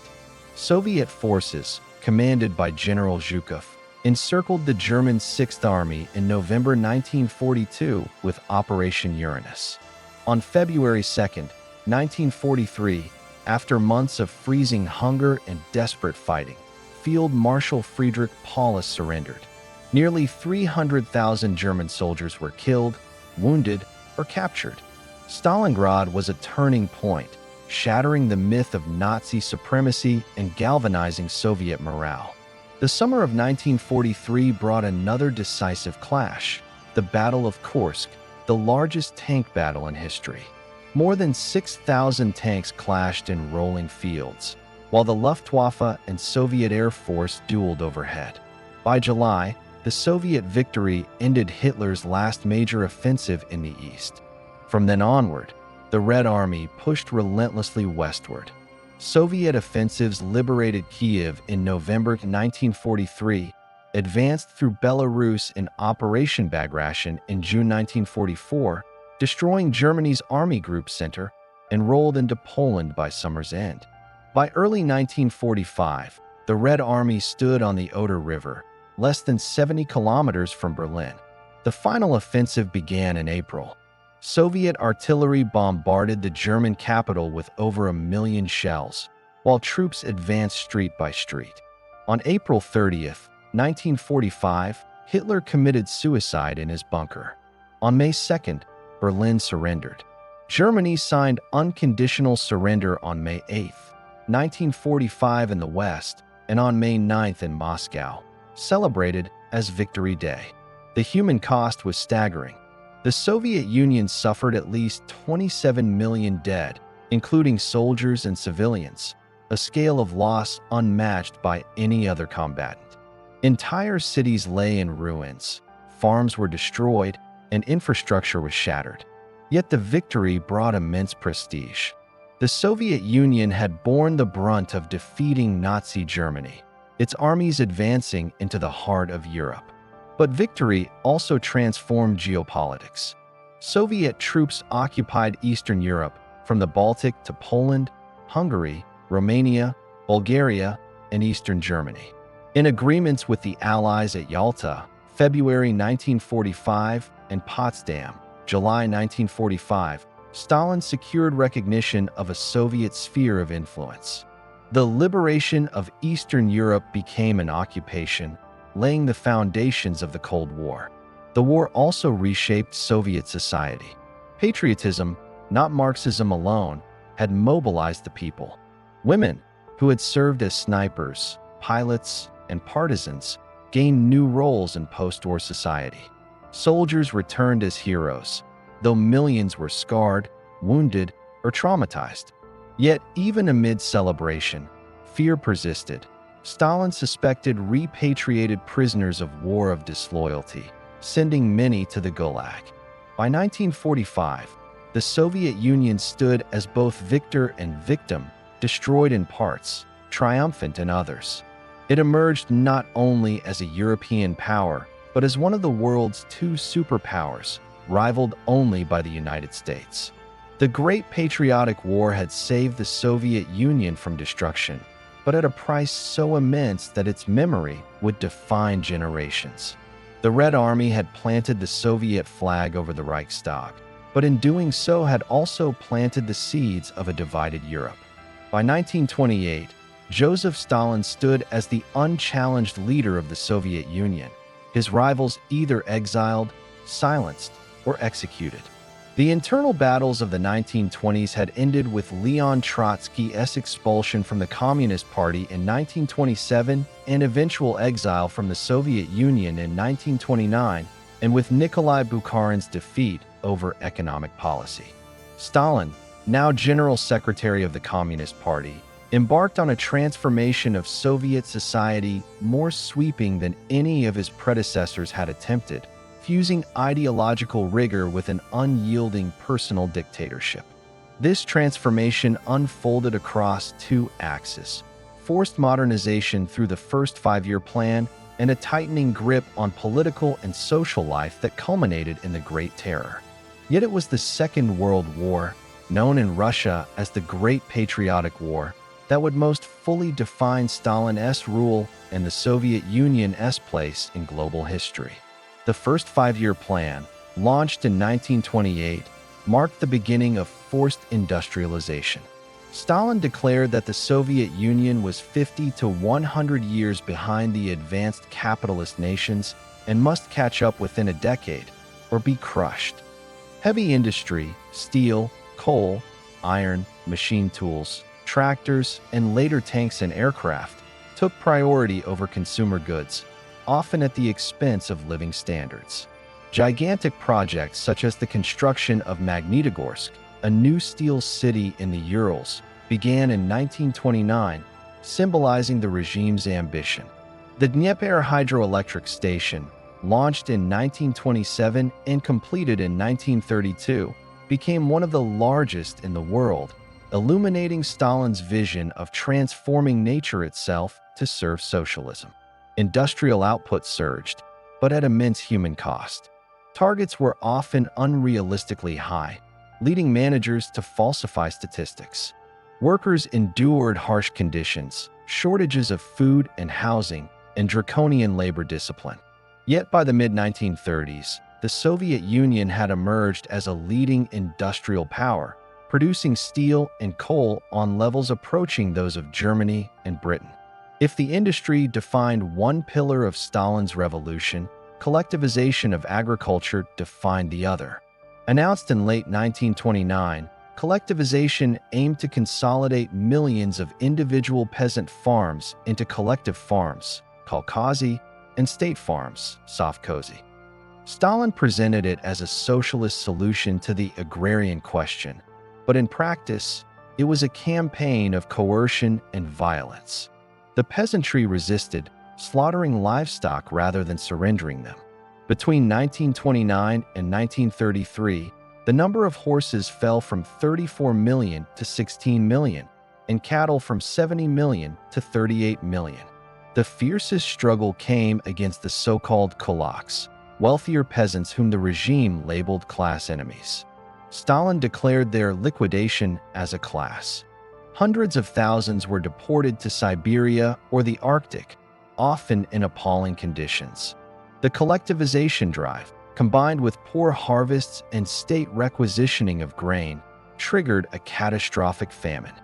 Soviet forces, commanded by General Zhukov, encircled the German Sixth Army in November 1942 with Operation Uranus. On February 2, 1943, after months of freezing hunger and desperate fighting, Field Marshal Friedrich Paulus surrendered. Nearly 300,000 German soldiers were killed, wounded, or captured. Stalingrad was a turning point, shattering the myth of Nazi supremacy and galvanizing Soviet morale. The summer of 1943 brought another decisive clash, the Battle of Kursk, the largest tank battle in history. More than 6,000 tanks clashed in rolling fields, while the Luftwaffe and Soviet Air Force dueled overhead. By July, the Soviet victory ended Hitler's last major offensive in the east. From then onward, the Red Army pushed relentlessly westward. Soviet offensives liberated Kiev in November 1943, advanced through Belarus in Operation Bagration in June 1944, destroying Germany's Army Group Center, and rolled into Poland by summer's end. By early 1945, the Red Army stood on the Oder River, less than 70 kilometers from Berlin. The final offensive began in April. Soviet artillery bombarded the German capital with over 1 million shells, while troops advanced street by street. On April 30th, 1945, Hitler committed suicide in his bunker. On May 2nd, Berlin surrendered. Germany signed unconditional surrender on May 8th, 1945 in the West, and on May 9th in Moscow, celebrated as Victory Day. The human cost was staggering. The Soviet Union suffered at least 27 million dead, including soldiers and civilians, a scale of loss unmatched by any other combatant. Entire cities lay in ruins, farms were destroyed, and infrastructure was shattered. Yet the victory brought immense prestige. The Soviet Union had borne the brunt of defeating Nazi Germany, its armies advancing into the heart of Europe. But victory also transformed geopolitics. Soviet troops occupied Eastern Europe, from the Baltic to Poland, Hungary, Romania, Bulgaria, and Eastern Germany. In agreements with the Allies at Yalta, February 1945, and Potsdam, July 1945, Stalin secured recognition of a Soviet sphere of influence. The liberation of Eastern Europe became an occupation, laying the foundations of the Cold War. The war also reshaped Soviet society. Patriotism, not Marxism alone, had mobilized the people. Women, who had served as snipers, pilots, and partisans, gained new roles in post-war society. Soldiers returned as heroes, though millions were scarred, wounded, or traumatized. Yet, even amid celebration, fear persisted. Stalin suspected repatriated prisoners of war of disloyalty, sending many to the Gulag. By 1945, the Soviet Union stood as both victor and victim, destroyed in parts, triumphant in others. It emerged not only as a European power, but as one of the world's two superpowers, rivaled only by the United States. The Great Patriotic War had saved the Soviet Union from destruction, but at a price so immense that its memory would define generations. The Red Army had planted the Soviet flag over the Reichstag, but in doing so had also planted the seeds of a divided Europe. By 1928, Joseph Stalin stood as the unchallenged leader of the Soviet Union, his rivals either exiled, silenced, or executed. The internal battles of the 1920s had ended with Leon Trotsky's expulsion from the Communist Party in 1927 and eventual exile from the Soviet Union in 1929, and with Nikolai Bukharin's defeat over economic policy. Stalin, now General Secretary of the Communist Party, embarked on a transformation of Soviet society more sweeping than any of his predecessors had attempted, fusing ideological rigor with an unyielding personal dictatorship. This transformation unfolded across two axes: forced modernization through the first five-year plan and a tightening grip on political and social life that culminated in the Great Terror. Yet it was the Second World War, known in Russia as the Great Patriotic War, that would most fully define Stalin's rule and the Soviet Union's place in global history. The first five-year plan, launched in 1928, marked the beginning of forced industrialization. Stalin declared that the Soviet Union was 50 to 100 years behind the advanced capitalist nations and must catch up within a decade or be crushed. Heavy industry, steel, coal, iron, machine tools, tractors, and later tanks and aircraft took priority over consumer goods, often at the expense of living standards. Gigantic projects such as the construction of Magnitogorsk, a new steel city in the Urals, began in 1929, symbolizing the regime's ambition. The Dnieper hydroelectric station, launched in 1927 and completed in 1932, became one of the largest in the world, illuminating Stalin's vision of transforming nature itself to serve socialism. Industrial output surged, but at immense human cost. Targets were often unrealistically high, leading managers to falsify statistics. Workers endured harsh conditions, shortages of food and housing, and draconian labor discipline. Yet by the mid-1930s, the Soviet Union had emerged as a leading industrial power, producing steel and coal on levels approaching those of Germany and Britain. If the industry defined one pillar of Stalin's revolution, collectivization of agriculture defined the other. Announced in late 1929, collectivization aimed to consolidate millions of individual peasant farms into collective farms, kolkhozy, and state farms, sovkhozy. Stalin presented it as a socialist solution to the agrarian question, but in practice, it was a campaign of coercion and violence. The peasantry resisted, slaughtering livestock rather than surrendering them. Between 1929 and 1933, the number of horses fell from 34 million to 16 million, and cattle from 70 million to 38 million. The fiercest struggle came against the so-called kulaks, wealthier peasants whom the regime labeled class enemies. Stalin declared their liquidation as a class. Hundreds of thousands were deported to Siberia or the Arctic, often in appalling conditions. The collectivization drive, combined with poor harvests and state requisitioning of grain, triggered a catastrophic famine.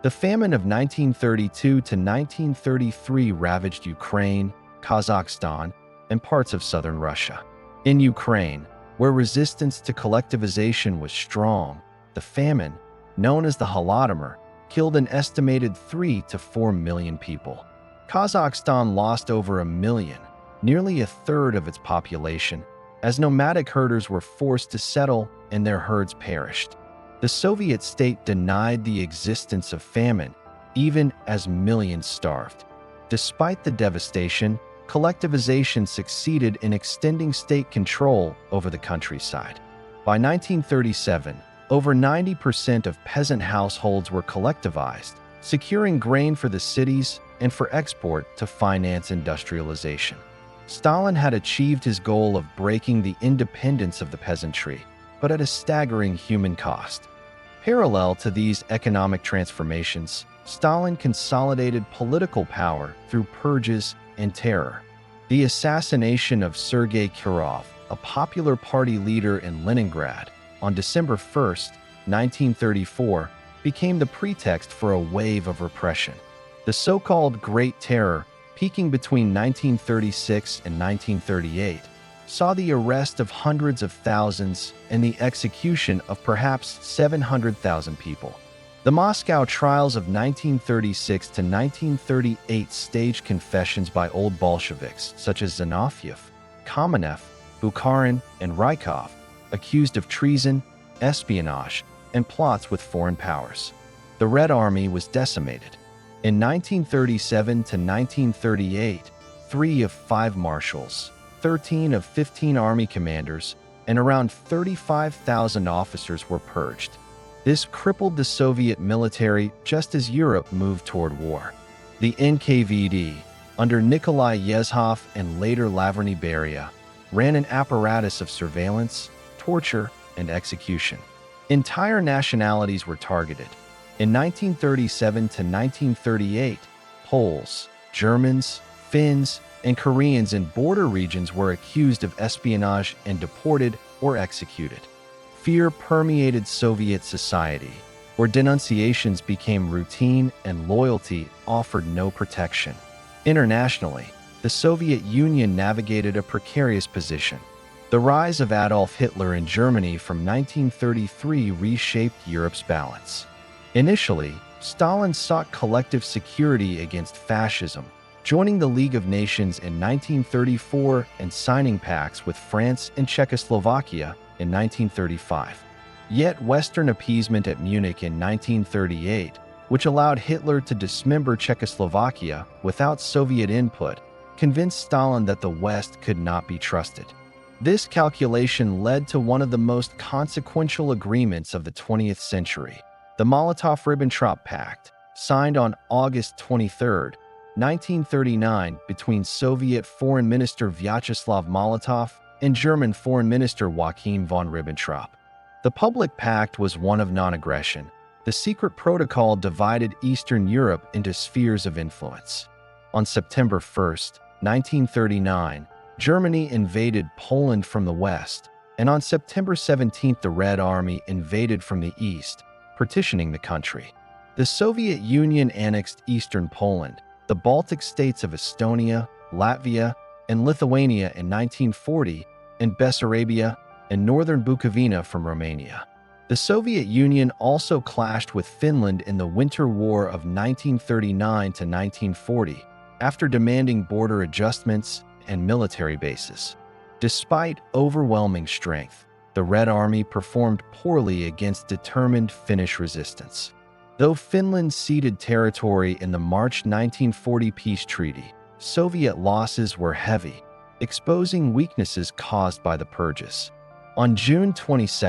The famine of 1932 to 1933 ravaged Ukraine, Kazakhstan, and parts of southern Russia. In Ukraine, where resistance to collectivization was strong, the famine, known as the Holodomor, killed an estimated 3 to 4 million people. Kazakhstan lost over 1 million, nearly a third of its population, as nomadic herders were forced to settle and their herds perished. The Soviet state denied the existence of famine, even as millions starved. Despite the devastation, collectivization succeeded in extending state control over the countryside. By 1937, over 90% of peasant households were collectivized, securing grain for the cities and for export to finance industrialization. Stalin had achieved his goal of breaking the independence of the peasantry, but at a staggering human cost. Parallel to these economic transformations, Stalin consolidated political power through purges and terror. The assassination of Sergei Kirov, a popular party leader in Leningrad, on December 1, 1934, became the pretext for a wave of repression. The so-called Great Terror, peaking between 1936 and 1938, saw the arrest of hundreds of thousands and the execution of perhaps 700,000 people. The Moscow trials of 1936 to 1938 staged confessions by old Bolsheviks such as Zinoviev, Kamenev, Bukharin, and Rykov, accused of treason, espionage, and plots with foreign powers. The Red Army was decimated. In 1937 to 1938, 3 of 5 marshals, 13 of 15 army commanders, and around 35,000 officers were purged. This crippled the Soviet military just as Europe moved toward war. The NKVD, under Nikolai Yezhov and later Lavreny Beria, ran an apparatus of surveillance, torture, and execution. Entire nationalities were targeted. In 1937 to 1938, Poles, Germans, Finns, and Koreans in border regions were accused of espionage and deported or executed. Fear permeated Soviet society, where denunciations became routine and loyalty offered no protection. Internationally, the Soviet Union navigated a precarious position. The rise of Adolf Hitler in Germany from 1933 reshaped Europe's balance. Initially, Stalin sought collective security against fascism, joining the League of Nations in 1934 and signing pacts with France and Czechoslovakia in 1935. Yet Western appeasement at Munich in 1938, which allowed Hitler to dismember Czechoslovakia without Soviet input, convinced Stalin that the West could not be trusted. This calculation led to one of the most consequential agreements of the 20th century, the Molotov-Ribbentrop Pact, signed on August 23, 1939 between Soviet Foreign Minister Vyacheslav Molotov and German Foreign Minister Joachim von Ribbentrop. The public pact was one of non-aggression. The secret protocol divided Eastern Europe into spheres of influence. On September 1, 1939, Germany invaded Poland from the west, and on September 17th the Red Army invaded from the east, partitioning the country. The Soviet Union annexed eastern Poland, the Baltic states of Estonia, Latvia, and Lithuania in 1940, and Bessarabia and northern Bukovina from Romania. The Soviet Union also clashed with Finland in the Winter War of 1939 to 1940, after demanding border adjustments and military bases. Despite overwhelming strength, the Red Army performed poorly against determined Finnish resistance. Though Finland ceded territory in the March 1940 peace treaty, Soviet losses were heavy, exposing weaknesses caused by the purges. On June 22,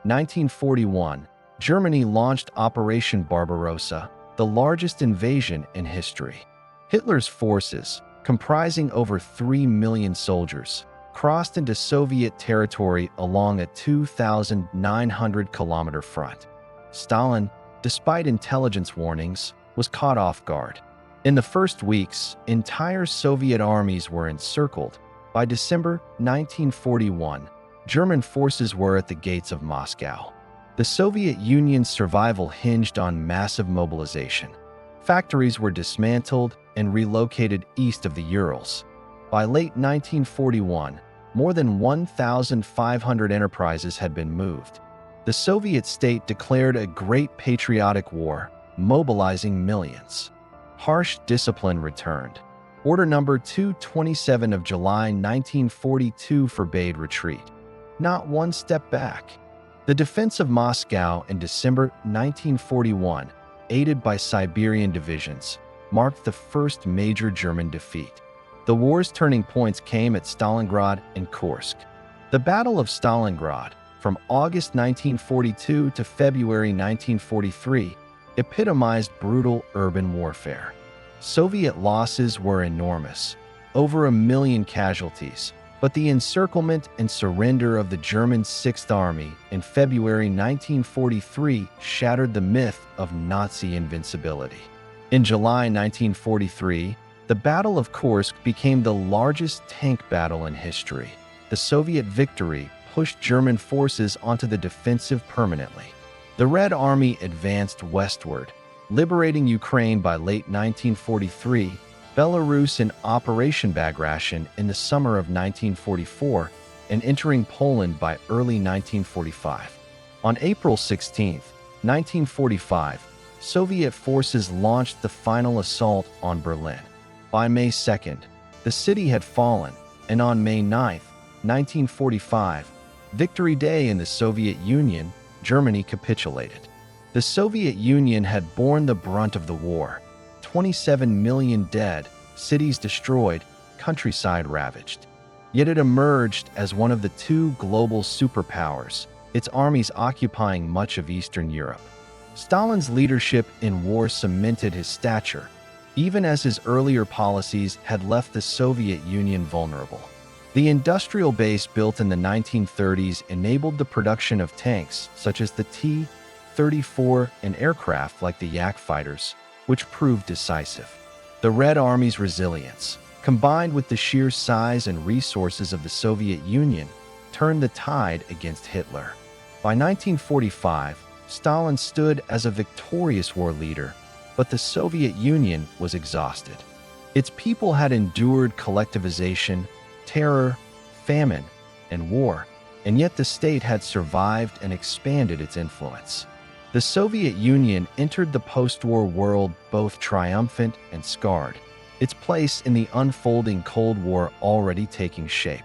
1941, Germany launched Operation Barbarossa, the largest invasion in history. Hitler's forces, comprising over 3 million soldiers, crossed into Soviet territory along a 2,900-kilometer front. Stalin, despite intelligence warnings, was caught off guard. In the first weeks, entire Soviet armies were encircled. By December 1941, German forces were at the gates of Moscow. The Soviet Union's survival hinged on massive mobilization. Factories were dismantled and relocated east of the Urals. By late 1941, more than 1,500 enterprises had been moved. The Soviet state declared a Great Patriotic War, mobilizing millions. Harsh discipline returned. Order number 227 of July 1942 forbade retreat. Not one step back. The defense of Moscow in December 1941, aided by Siberian divisions, marked the first major German defeat. The war's turning points came at Stalingrad and Kursk. The Battle of Stalingrad, from August 1942 to February 1943, epitomized brutal urban warfare. Soviet losses were enormous, over 1 million casualties, but the encirclement and surrender of the German Sixth Army in February 1943 shattered the myth of Nazi invincibility. In July 1943, the Battle of Kursk became the largest tank battle in history. The Soviet victory pushed German forces onto the defensive permanently. The Red Army advanced westward, liberating Ukraine by late 1943, Belarus in Operation Bagration in the summer of 1944, and entering Poland by early 1945. On April 16, 1945, Soviet forces launched the final assault on Berlin. By May 2nd, the city had fallen, and on May 9, 1945, Victory Day in the Soviet Union, Germany capitulated. The Soviet Union had borne the brunt of the war. 27 million dead, cities destroyed, countryside ravaged. Yet it emerged as one of the two global superpowers, its armies occupying much of Eastern Europe. Stalin's leadership in war cemented his stature, even as his earlier policies had left the Soviet Union vulnerable. The industrial base built in the 1930s enabled the production of tanks such as the T-34 and aircraft like the Yak fighters, which proved decisive. The Red Army's resilience, combined with the sheer size and resources of the Soviet Union, turned the tide against Hitler. By 1945, Stalin stood as a victorious war leader, but the Soviet Union was exhausted. Its people had endured collectivization, terror, famine, and war, and yet the state had survived and expanded its influence. The Soviet Union entered the post-war world both triumphant and scarred, its place in the unfolding Cold War already taking shape.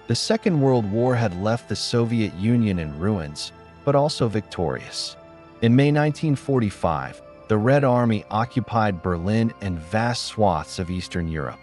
The Second World War had left the Soviet Union in ruins, but also victorious. In May 1945, the Red Army occupied Berlin and vast swaths of Eastern Europe.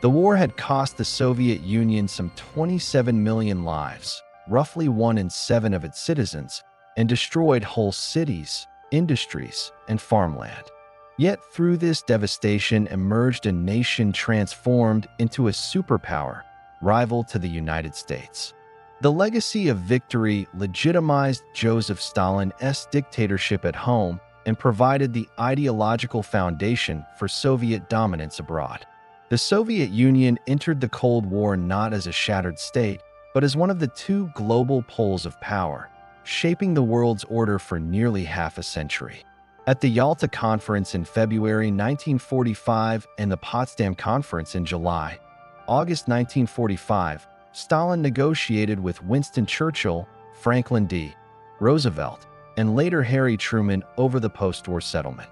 The war had cost the Soviet Union some 27 million lives, roughly 1 in 7 of its citizens, and destroyed whole cities, industries, and farmland. Yet through this devastation emerged a nation transformed into a superpower, rival to the United States. The legacy of victory legitimized Joseph Stalin's dictatorship at home and provided the ideological foundation for Soviet dominance abroad. The Soviet Union entered the Cold War not as a shattered state, but as one of the two global poles of power, shaping the world's order for nearly half a century. At the Yalta Conference in February 1945 and the Potsdam Conference in August 1945, Stalin negotiated with Winston Churchill, Franklin D. Roosevelt, and later Harry Truman over the post-war settlement.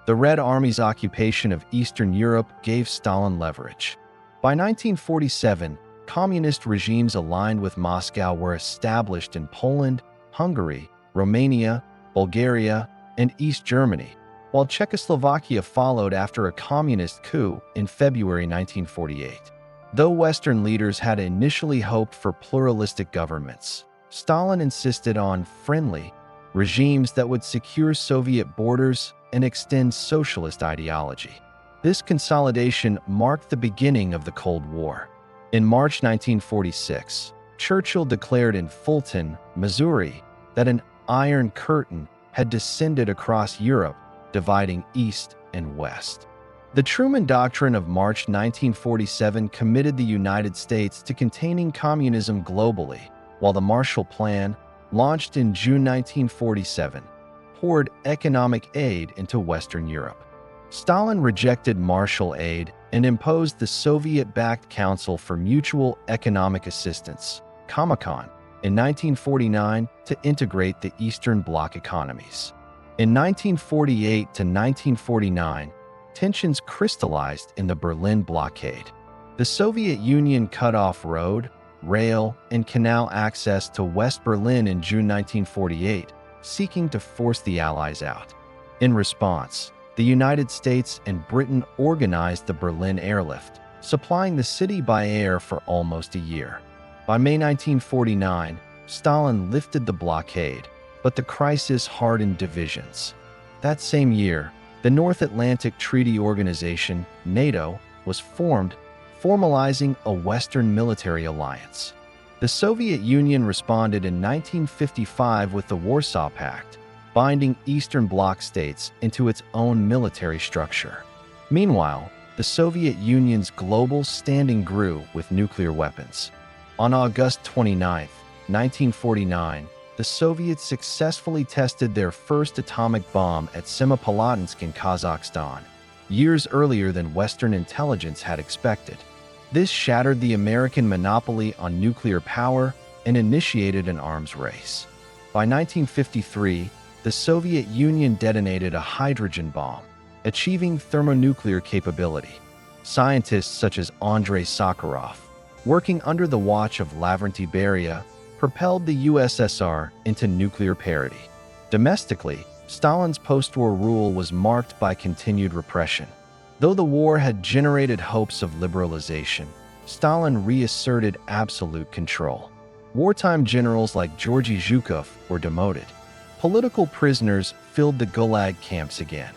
The Red Army's occupation of Eastern Europe gave Stalin leverage. By 1947, communist regimes aligned with Moscow were established in Poland, Hungary, Romania, Bulgaria, and East Germany, while Czechoslovakia followed after a communist coup in February 1948. Though Western leaders had initially hoped for pluralistic governments, Stalin insisted on friendly regimes that would secure Soviet borders and extend socialist ideology. This consolidation marked the beginning of the Cold War. In March 1946, Churchill declared in Fulton, Missouri, that an Iron Curtain had descended across Europe, dividing East and West. The Truman Doctrine of March 1947 committed the United States to containing communism globally, while the Marshall Plan, launched in June 1947, poured economic aid into Western Europe. Stalin rejected Marshall aid and imposed the Soviet-backed Council for Mutual Economic Assistance, Comecon, in 1949 to integrate the Eastern Bloc economies. In 1948 to 1949, tensions crystallized in the Berlin blockade. The Soviet Union cut off road, rail, and canal access to West Berlin in June 1948, seeking to force the Allies out. In response, the United States and Britain organized the Berlin Airlift, supplying the city by air for almost a year. By May 1949, Stalin lifted the blockade, but the crisis hardened divisions. That same year, the North Atlantic Treaty Organization, NATO, was formed, formalizing a Western military alliance. The Soviet Union responded in 1955 with the Warsaw Pact, binding Eastern Bloc states into its own military structure. Meanwhile, the Soviet Union's global standing grew with nuclear weapons. On August 29, 1949, the Soviets successfully tested their first atomic bomb at Semipalatinsk in Kazakhstan, years earlier than Western intelligence had expected. This shattered the American monopoly on nuclear power and initiated an arms race. By 1953, the Soviet Union detonated a hydrogen bomb, achieving thermonuclear capability. Scientists such as Andrei Sakharov, working under the watch of Lavrentiy Beria, propelled the USSR into nuclear parity. Domestically, Stalin's post-war rule was marked by continued repression. Though the war had generated hopes of liberalization, Stalin reasserted absolute control. Wartime generals like Georgy Zhukov were demoted. Political prisoners filled the Gulag camps again.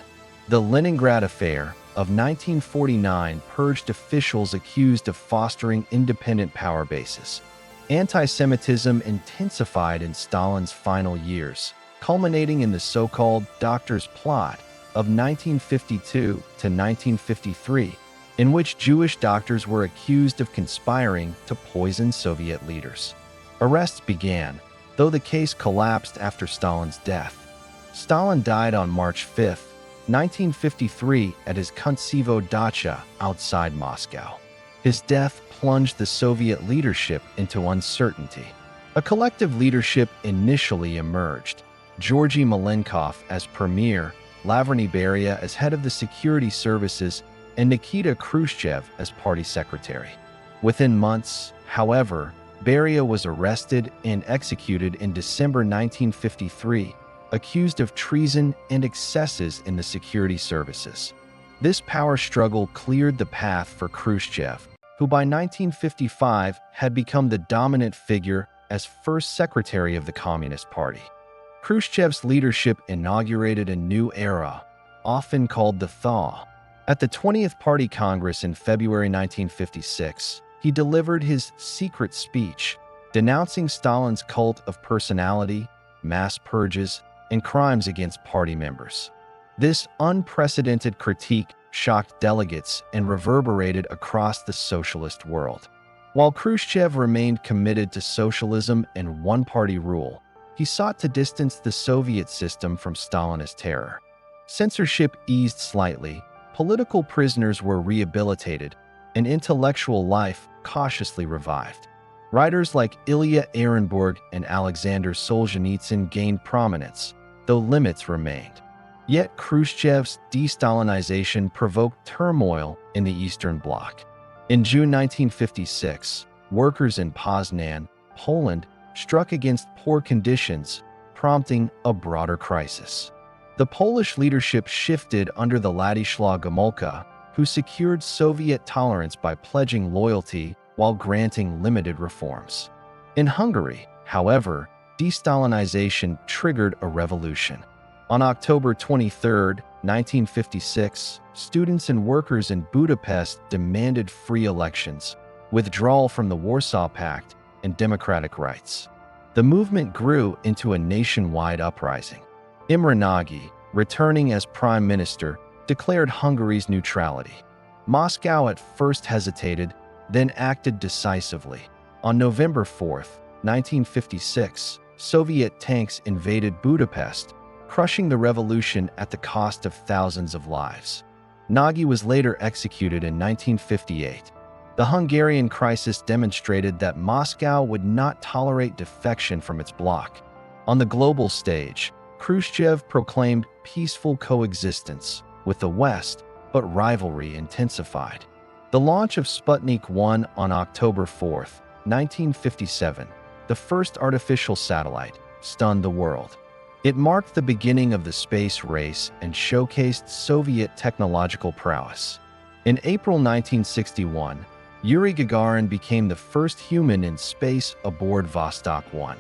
The Leningrad Affair of 1949 purged officials accused of fostering independent power bases. Anti-Semitism intensified in Stalin's final years, culminating in the so-called Doctor's Plot of 1952 to 1953, in which Jewish doctors were accused of conspiring to poison Soviet leaders. Arrests began, though the case collapsed after Stalin's death. Stalin died on March 5, 1953 at his Kuntsevo dacha outside Moscow. His death plunged the Soviet leadership into uncertainty. A collective leadership initially emerged, Georgy Malenkov as premier, Lavrentiy Beria as head of the security services, and Nikita Khrushchev as party secretary. Within months, however, Beria was arrested and executed in December 1953, accused of treason and excesses in the security services. This power struggle cleared the path for Khrushchev, who by 1955 had become the dominant figure as first secretary of the Communist Party. Khrushchev's leadership inaugurated a new era, often called the Thaw. At the 20th Party Congress in February 1956, he delivered his secret speech, denouncing Stalin's cult of personality, mass purges, and crimes against party members. This unprecedented critique shocked delegates and reverberated across the socialist world. While Khrushchev remained committed to socialism and one-party rule, he sought to distance the Soviet system from Stalinist terror. Censorship eased slightly, political prisoners were rehabilitated, and intellectual life cautiously revived. Writers like Ilya Ehrenburg and Alexander Solzhenitsyn gained prominence, though limits remained. Yet Khrushchev's de-Stalinization provoked turmoil in the Eastern Bloc. In June 1956, workers in Poznan, Poland, struck against poor conditions, prompting a broader crisis. The Polish leadership shifted under the Ladislaw Gomulka, who secured Soviet tolerance by pledging loyalty while granting limited reforms. In Hungary, however, de-Stalinization triggered a revolution. On October 23, 1956, students and workers in Budapest demanded free elections, withdrawal from the Warsaw Pact, and democratic rights. The movement grew into a nationwide uprising. Imre Nagy, returning as prime minister, declared Hungary's neutrality. Moscow at first hesitated, then acted decisively. On November 4, 1956, Soviet tanks invaded Budapest, crushing the revolution at the cost of thousands of lives. Nagy was later executed in 1958. The Hungarian crisis demonstrated that Moscow would not tolerate defection from its bloc. On the global stage, Khrushchev proclaimed peaceful coexistence with the West, but rivalry intensified. The launch of Sputnik 1 on October 4, 1957, the first artificial satellite, stunned the world. It marked the beginning of the space race and showcased Soviet technological prowess. In April 1961, Yuri Gagarin became the first human in space aboard Vostok 1,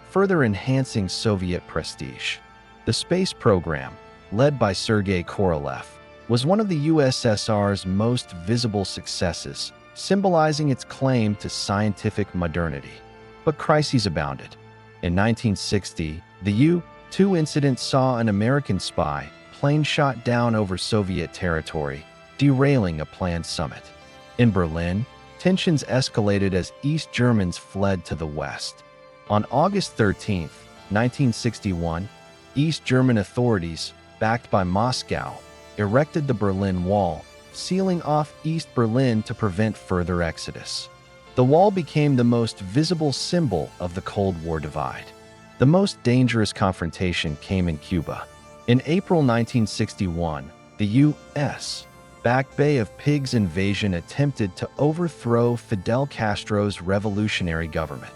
further enhancing Soviet prestige. The space program, led by Sergei Korolev, was one of the USSR's most visible successes, symbolizing its claim to scientific modernity. But crises abounded. In 1960, the U-2 incident saw an American spy plane shot down over Soviet territory, derailing a planned summit. In Berlin, tensions escalated as East Germans fled to the west. On August 13, 1961, East German authorities, backed by Moscow, erected the Berlin Wall, sealing off East Berlin to prevent further exodus. The wall became the most visible symbol of the Cold War divide. The most dangerous confrontation came in Cuba. In April 1961, the U.S.-backed Bay of Pigs invasion attempted to overthrow Fidel Castro's revolutionary government.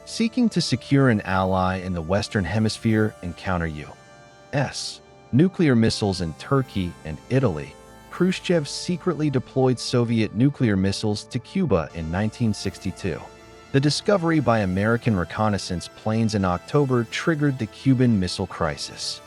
Seeking to secure an ally in the Western Hemisphere and counter U.S. nuclear missiles in Turkey and Italy, Khrushchev secretly deployed Soviet nuclear missiles to Cuba in 1962. The discovery by American reconnaissance planes in October triggered the Cuban Missile Crisis.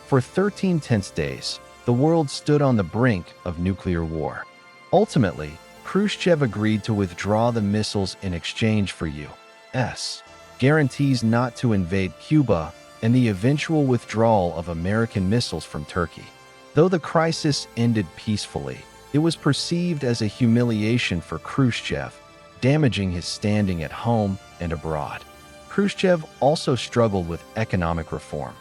For 13 tense days, the world stood on the brink of nuclear war. Ultimately, Khrushchev agreed to withdraw the missiles in exchange for U.S. guarantees not to invade Cuba and the eventual withdrawal of American missiles from Turkey. Though the crisis ended peacefully, it was perceived as a humiliation for Khrushchev, damaging his standing at home and abroad. Khrushchev also struggled with economic reform.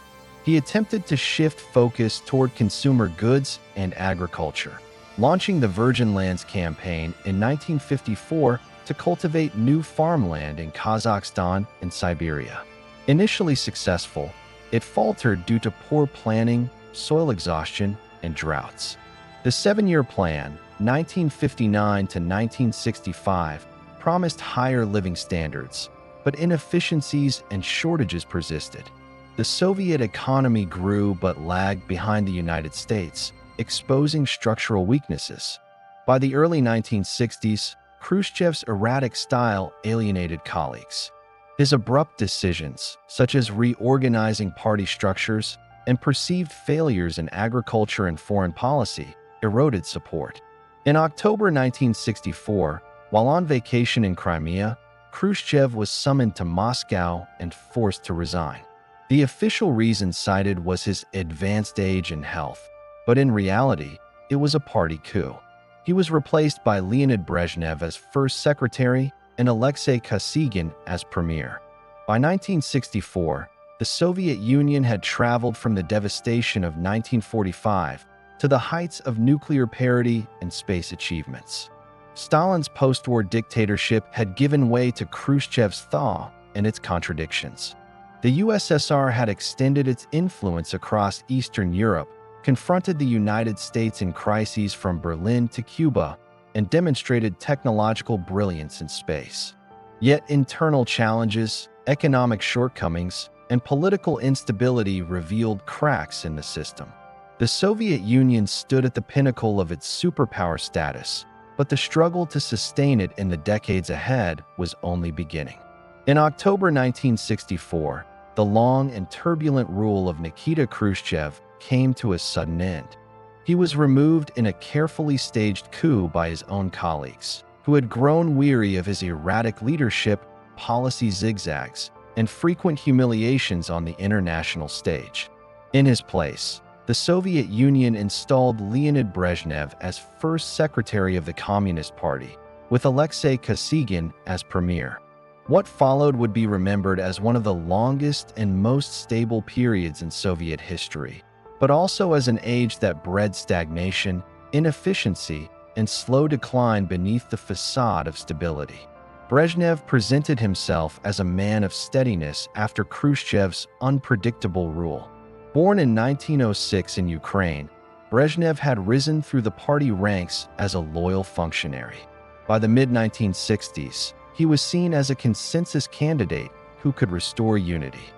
He attempted to shift focus toward consumer goods and agriculture, launching the Virgin Lands campaign in 1954 to cultivate new farmland in Kazakhstan and Siberia. Initially successful, it faltered due to poor planning, soil exhaustion, and droughts. The 7-year plan, 1959 to 1965, promised higher living standards, but inefficiencies and shortages persisted. The Soviet economy grew but lagged behind the United States, exposing structural weaknesses. By the early 1960s, Khrushchev's erratic style alienated colleagues. His abrupt decisions, such as reorganizing party structures and perceived failures in agriculture and foreign policy, eroded support. In October 1964, while on vacation in Crimea, Khrushchev was summoned to Moscow and forced to resign. The official reason cited was his advanced age and health, but in reality, it was a party coup. He was replaced by Leonid Brezhnev as first secretary and Alexei Kosygin as premier. By 1964, the Soviet Union had traveled from the devastation of 1945 to the heights of nuclear parity and space achievements. Stalin's post-war dictatorship had given way to Khrushchev's Thaw and its contradictions. The USSR had extended its influence across Eastern Europe, confronted the United States in crises from Berlin to Cuba, and demonstrated technological brilliance in space. Yet internal challenges, economic shortcomings, and political instability revealed cracks in the system. The Soviet Union stood at the pinnacle of its superpower status, but the struggle to sustain it in the decades ahead was only beginning. In October 1964, the long and turbulent rule of Nikita Khrushchev came to a sudden end. He was removed in a carefully staged coup by his own colleagues, who had grown weary of his erratic leadership, policy zigzags, and frequent humiliations on the international stage. In his place, the Soviet Union installed Leonid Brezhnev as first secretary of the Communist Party, with Alexei Kosygin as premier. What followed would be remembered as one of the longest and most stable periods in Soviet history, but also as an age that bred stagnation, inefficiency, and slow decline beneath the facade of stability. Brezhnev presented himself as a man of steadiness after Khrushchev's unpredictable rule. Born in 1906 in Ukraine, Brezhnev had risen through the party ranks as a loyal functionary. By the mid-1960s, he was seen as a consensus candidate who could restore unity.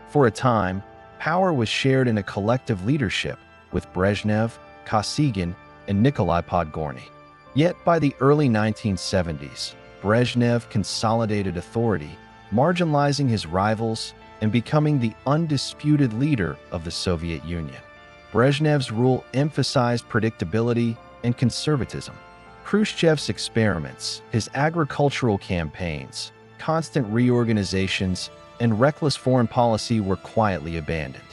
For a time, power was shared in a collective leadership with Brezhnev, Kosygin, and Nikolai Podgorny. Yet by the early 1970s, Brezhnev consolidated authority, marginalizing his rivals and becoming the undisputed leader of the Soviet Union. Brezhnev's rule emphasized predictability and conservatism. Khrushchev's experiments, his agricultural campaigns, constant reorganizations, and reckless foreign policy were quietly abandoned.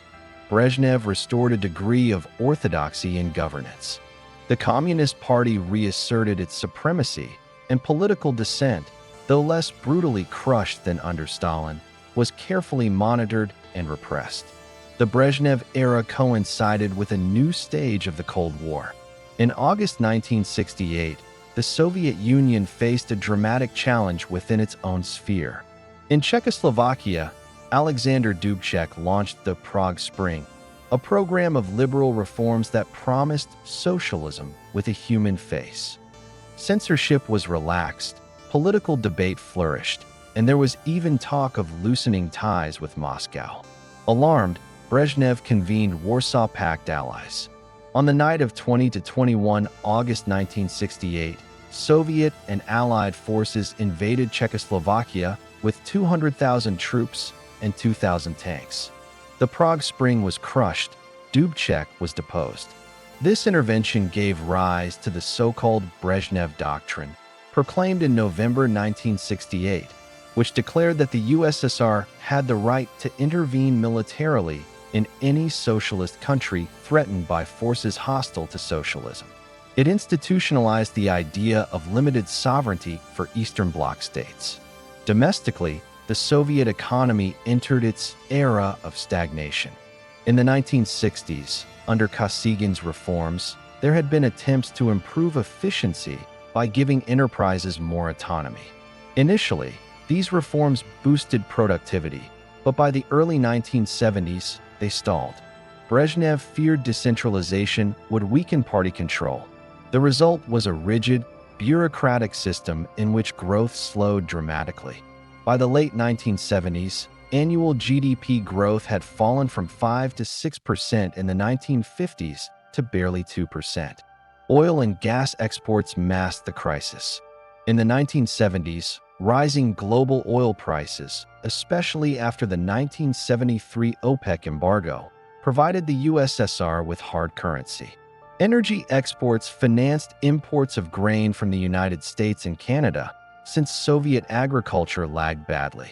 Brezhnev restored a degree of orthodoxy in governance. The Communist Party reasserted its supremacy, and political dissent, though less brutally crushed than under Stalin, was carefully monitored and repressed. The Brezhnev era coincided with a new stage of the Cold War. In August 1968, the Soviet Union faced a dramatic challenge within its own sphere. In Czechoslovakia, Alexander Dubček launched the Prague Spring, a program of liberal reforms that promised socialism with a human face. Censorship was relaxed, political debate flourished, and there was even talk of loosening ties with Moscow. Alarmed, Brezhnev convened Warsaw Pact allies. On the night of 20–21 August 1968, Soviet and Allied forces invaded Czechoslovakia with 200,000 troops and 2,000 tanks. The Prague Spring was crushed, Dubček was deposed. This intervention gave rise to the so-called Brezhnev Doctrine, proclaimed in November 1968, which declared that the USSR had the right to intervene militarily in any socialist country threatened by forces hostile to socialism. It institutionalized the idea of limited sovereignty for Eastern Bloc states. Domestically, the Soviet economy entered its era of stagnation. In the 1960s, under Kosygin's reforms, there had been attempts to improve efficiency by giving enterprises more autonomy. Initially, these reforms boosted productivity, but by the early 1970s, they stalled. Brezhnev feared decentralization would weaken party control. The result was a rigid, bureaucratic system in which growth slowed dramatically. By the late 1970s, annual GDP growth had fallen from 5 to 6% in the 1950s to barely 2%. Oil and gas exports masked the crisis. In the 1970s, rising global oil prices, especially after the 1973 OPEC embargo, provided the USSR with hard currency. Energy exports financed imports of grain from the United States and Canada, since Soviet agriculture lagged badly.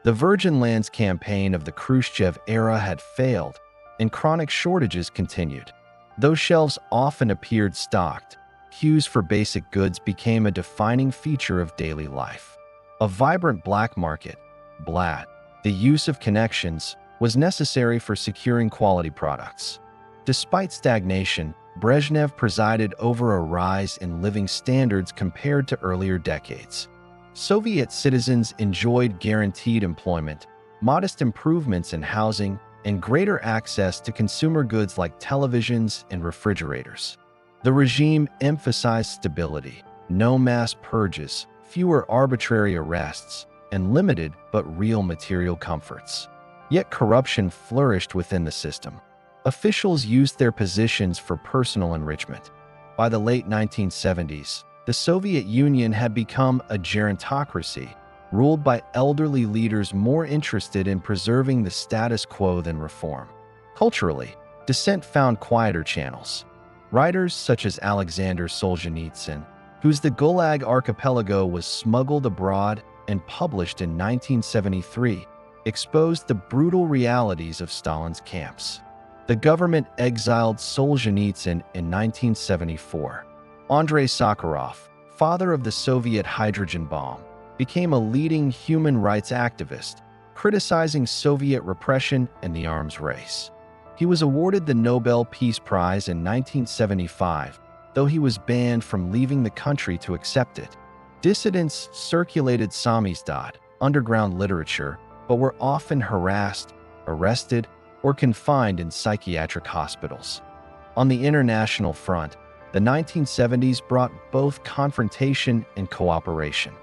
The Virgin Lands campaign of the Khrushchev era had failed, and chronic shortages continued. Those shelves often appeared stocked. Queues for basic goods became a defining feature of daily life. A vibrant black market, blat, the use of connections, was necessary for securing quality products. Despite stagnation, Brezhnev presided over a rise in living standards compared to earlier decades. Soviet citizens enjoyed guaranteed employment, modest improvements in housing, and greater access to consumer goods like televisions and refrigerators. The regime emphasized stability, no mass purges, fewer arbitrary arrests, and limited but real material comforts. Yet corruption flourished within the system. Officials used their positions for personal enrichment. By the late 1970s, the Soviet Union had become a gerontocracy, ruled by elderly leaders more interested in preserving the status quo than reform. Culturally, dissent found quieter channels. Writers such as Alexander Solzhenitsyn, whose The Gulag Archipelago was smuggled abroad and published in 1973, exposed the brutal realities of Stalin's camps. The government exiled Solzhenitsyn in 1974. Andrei Sakharov, father of the Soviet hydrogen bomb, became a leading human rights activist, criticizing Soviet repression and the arms race. He was awarded the Nobel Peace Prize in 1975, though he was banned from leaving the country to accept it. Dissidents circulated samizdat, underground literature, but were often harassed, arrested, or confined in psychiatric hospitals. On the international front, the 1970s brought both confrontation and cooperation.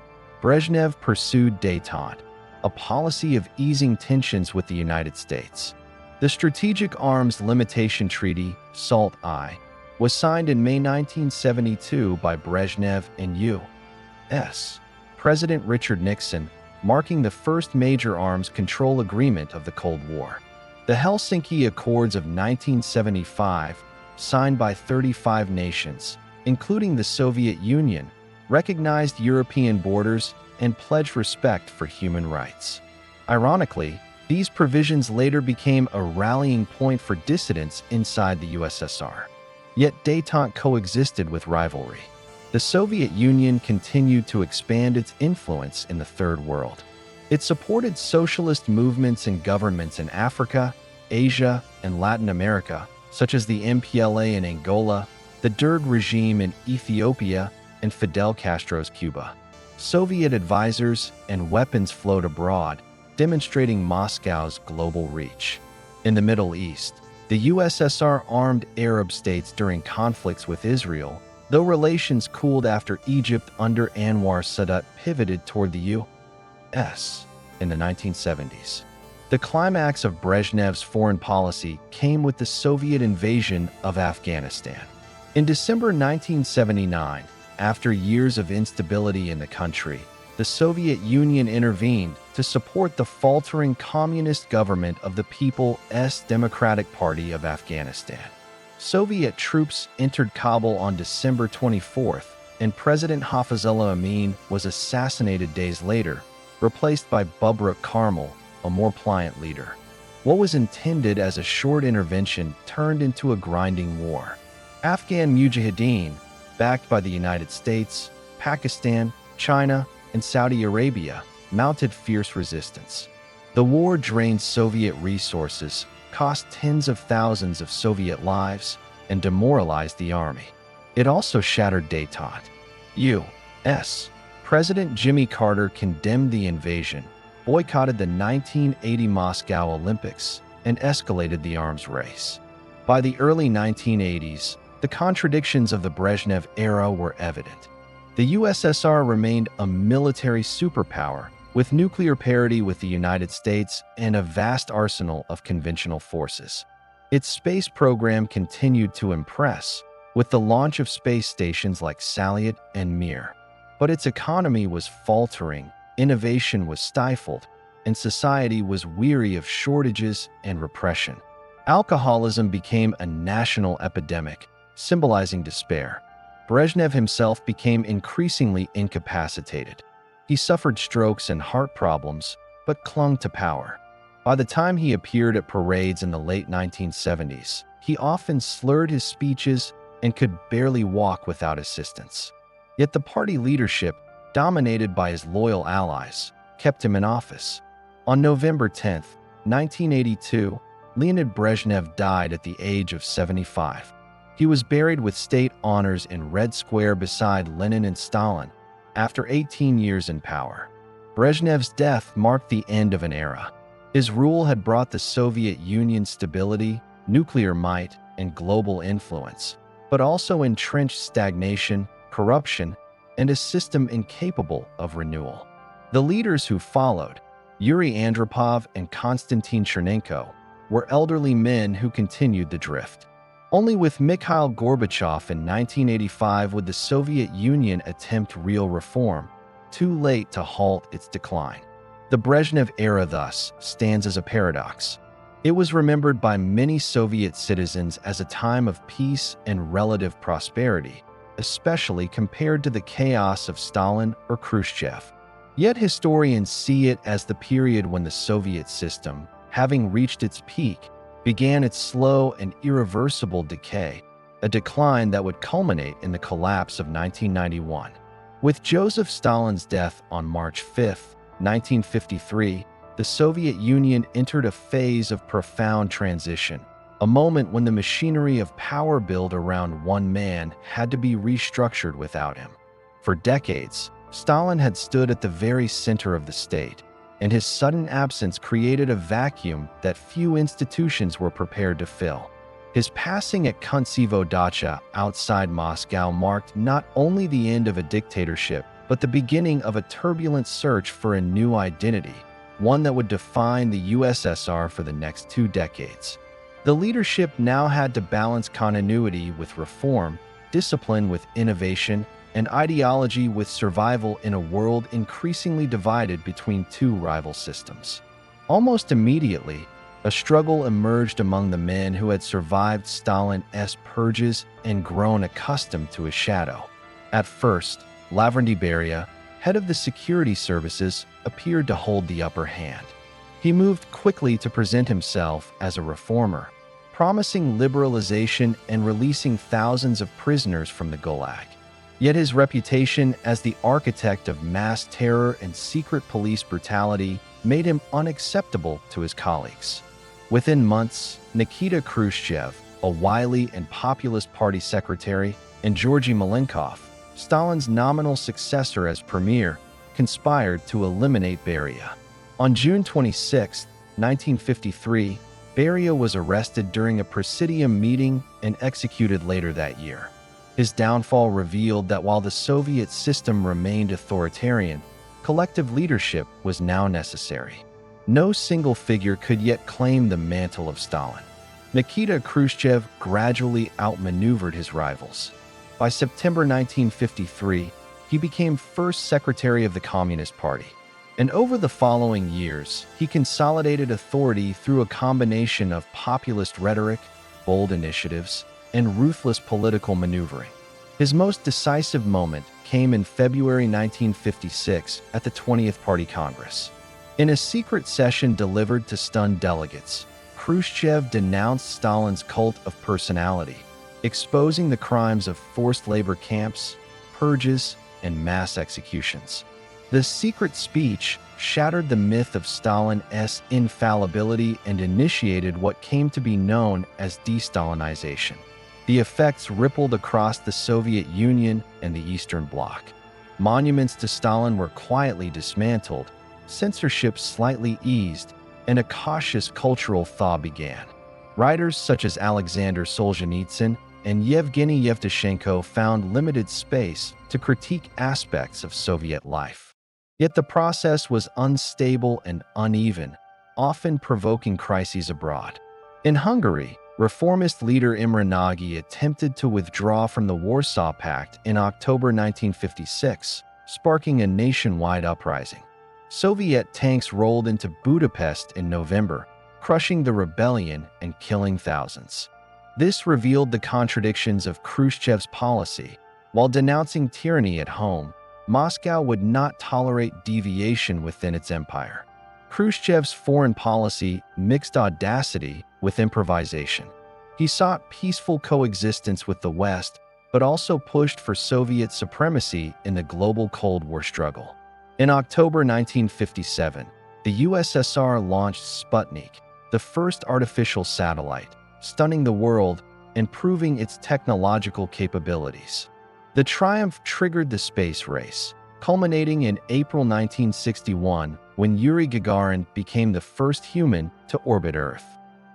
Brezhnev pursued détente, a policy of easing tensions with the United States. The Strategic Arms Limitation Treaty, SALT-I, was signed in May 1972 by Brezhnev and U.S. President Richard Nixon, marking the first major arms control agreement of the Cold War. The Helsinki Accords of 1975, signed by 35 nations, including the Soviet Union, recognized European borders and pledged respect for human rights. Ironically, these provisions later became a rallying point for dissidents inside the USSR. Yet détente coexisted with rivalry. The Soviet Union continued to expand its influence in the Third World. It supported socialist movements and governments in Africa, Asia, and Latin America, such as the MPLA in Angola, the Derg regime in Ethiopia, and Fidel Castro's Cuba. Soviet advisors and weapons flowed abroad, demonstrating Moscow's global reach. In the Middle East, the USSR armed Arab states during conflicts with Israel, though relations cooled after Egypt under Anwar Sadat pivoted toward the U.S. in the 1970s. The climax of Brezhnev's foreign policy came with the Soviet invasion of Afghanistan. In December 1979, after years of instability in the country, the Soviet Union intervened to support the faltering communist government of the People's Democratic Party of Afghanistan. Soviet troops entered Kabul on December 24th, and President Hafizullah Amin was assassinated days later, replaced by Bubrak Karmal, a more pliant leader. What was intended as a short intervention turned into a grinding war. Afghan Mujahideen, backed by the United States, Pakistan, China, and Saudi Arabia, mounted fierce resistance. The war drained Soviet resources, cost tens of thousands of Soviet lives, and demoralized the army. It also shattered détente. U.S. President Jimmy Carter condemned the invasion, boycotted the 1980 Moscow Olympics, and escalated the arms race. By the early 1980s, the contradictions of the Brezhnev era were evident. The USSR remained a military superpower, with nuclear parity with the United States and a vast arsenal of conventional forces. Its space program continued to impress, with the launch of space stations like Salyut and Mir. But its economy was faltering, innovation was stifled, and society was weary of shortages and repression. Alcoholism became a national epidemic, symbolizing despair. Brezhnev himself became increasingly incapacitated. He suffered strokes and heart problems, but clung to power. By the time he appeared at parades in the late 1970s, he often slurred his speeches and could barely walk without assistance. Yet the party leadership, dominated by his loyal allies, kept him in office. On November 10, 1982, Leonid Brezhnev died at the age of 75. He was buried with state honors in Red Square beside Lenin and Stalin after 18 years in power. Brezhnev's death marked the end of an era. His rule had brought the Soviet Union stability, nuclear might, and global influence, but also entrenched stagnation, corruption, and a system incapable of renewal. The leaders who followed, Yuri Andropov and Konstantin Chernenko, were elderly men who continued the drift. Only with Mikhail Gorbachev in 1985 would the Soviet Union attempt real reform, too late to halt its decline. The Brezhnev era, thus, stands as a paradox. It was remembered by many Soviet citizens as a time of peace and relative prosperity, especially compared to the chaos of Stalin or Khrushchev. Yet historians see it as the period when the Soviet system, having reached its peak, began its slow and irreversible decay, a decline that would culminate in the collapse of 1991. With Joseph Stalin's death on March 5, 1953, the Soviet Union entered a phase of profound transition, a moment when the machinery of power built around one man had to be restructured without him. For decades, Stalin had stood at the very center of the state, and his sudden absence created a vacuum that few institutions were prepared to fill. His passing at Kuntsevo Dacha outside Moscow marked not only the end of a dictatorship, but the beginning of a turbulent search for a new identity, one that would define the USSR for the next 2 decades. The leadership now had to balance continuity with reform, discipline with innovation, and ideology with survival in a world increasingly divided between 2 rival systems. Almost immediately, a struggle emerged among the men who had survived Stalin's purges and grown accustomed to his shadow. At first, Lavrentiy Beria, head of the security services, appeared to hold the upper hand. He moved quickly to present himself as a reformer, promising liberalization and releasing thousands of prisoners from the Gulag. Yet his reputation as the architect of mass terror and secret police brutality made him unacceptable to his colleagues. Within months, Nikita Khrushchev, a wily and populist party secretary, and Georgy Malenkov, Stalin's nominal successor as premier, conspired to eliminate Beria. On June 26, 1953, Beria was arrested during a presidium meeting and executed later that year. His downfall revealed that while the Soviet system remained authoritarian, collective leadership was now necessary. No single figure could yet claim the mantle of Stalin. Nikita Khrushchev gradually outmaneuvered his rivals. By September 1953, he became first secretary of the Communist Party. And over the following years, he consolidated authority through a combination of populist rhetoric, bold initiatives, and ruthless political maneuvering. His most decisive moment came in February 1956 at the 20th Party Congress. In a secret session delivered to stunned delegates, Khrushchev denounced Stalin's cult of personality, exposing the crimes of forced labor camps, purges, and mass executions. The secret speech shattered the myth of Stalin's infallibility and initiated what came to be known as de-Stalinization. The effects rippled across the Soviet Union and the Eastern Bloc. Monuments to Stalin were quietly dismantled, censorship slightly eased, and a cautious cultural thaw began. Writers such as Alexander Solzhenitsyn and Yevgeny Yevtushenko found limited space to critique aspects of Soviet life. Yet the process was unstable and uneven, often provoking crises abroad. In Hungary, reformist leader Imre Nagy attempted to withdraw from the Warsaw Pact in October 1956, sparking a nationwide uprising. Soviet tanks rolled into Budapest in November, crushing the rebellion and killing thousands. This revealed the contradictions of Khrushchev's policy. While denouncing tyranny at home, Moscow would not tolerate deviation within its empire. Khrushchev's foreign policy mixed audacity with improvisation. He sought peaceful coexistence with the West, but also pushed for Soviet supremacy in the global Cold War struggle. In October 1957, the USSR launched Sputnik, the first artificial satellite, stunning the world and proving its technological capabilities. The triumph triggered the space race, culminating in April 1961 when Yuri Gagarin became the first human to orbit Earth.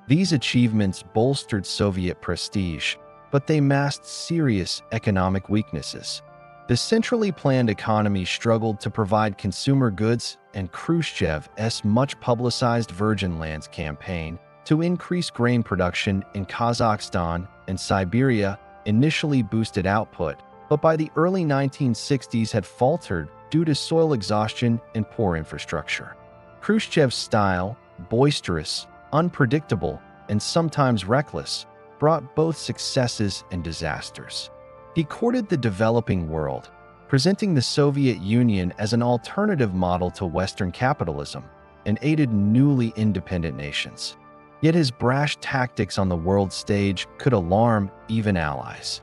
These achievements bolstered Soviet prestige, but they masked serious economic weaknesses. The centrally planned economy struggled to provide consumer goods, and Khrushchev's much-publicized Virgin Lands campaign to increase grain production in Kazakhstan and Siberia initially boosted output, but by the early 1960s had faltered due to soil exhaustion and poor infrastructure. Khrushchev's style, boisterous, unpredictable, and sometimes reckless, brought both successes and disasters. He courted the developing world, presenting the Soviet Union as an alternative model to Western capitalism, and aided newly independent nations. Yet his brash tactics on the world stage could alarm even allies.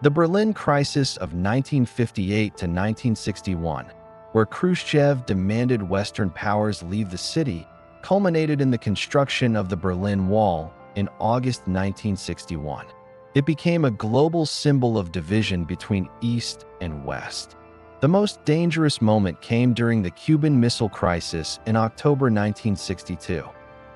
The Berlin Crisis of 1958 to 1961, where Khrushchev demanded Western powers leave the city, culminated in the construction of the Berlin Wall in August 1961. It became a global symbol of division between East and West. The most dangerous moment came during the Cuban Missile Crisis in October 1962.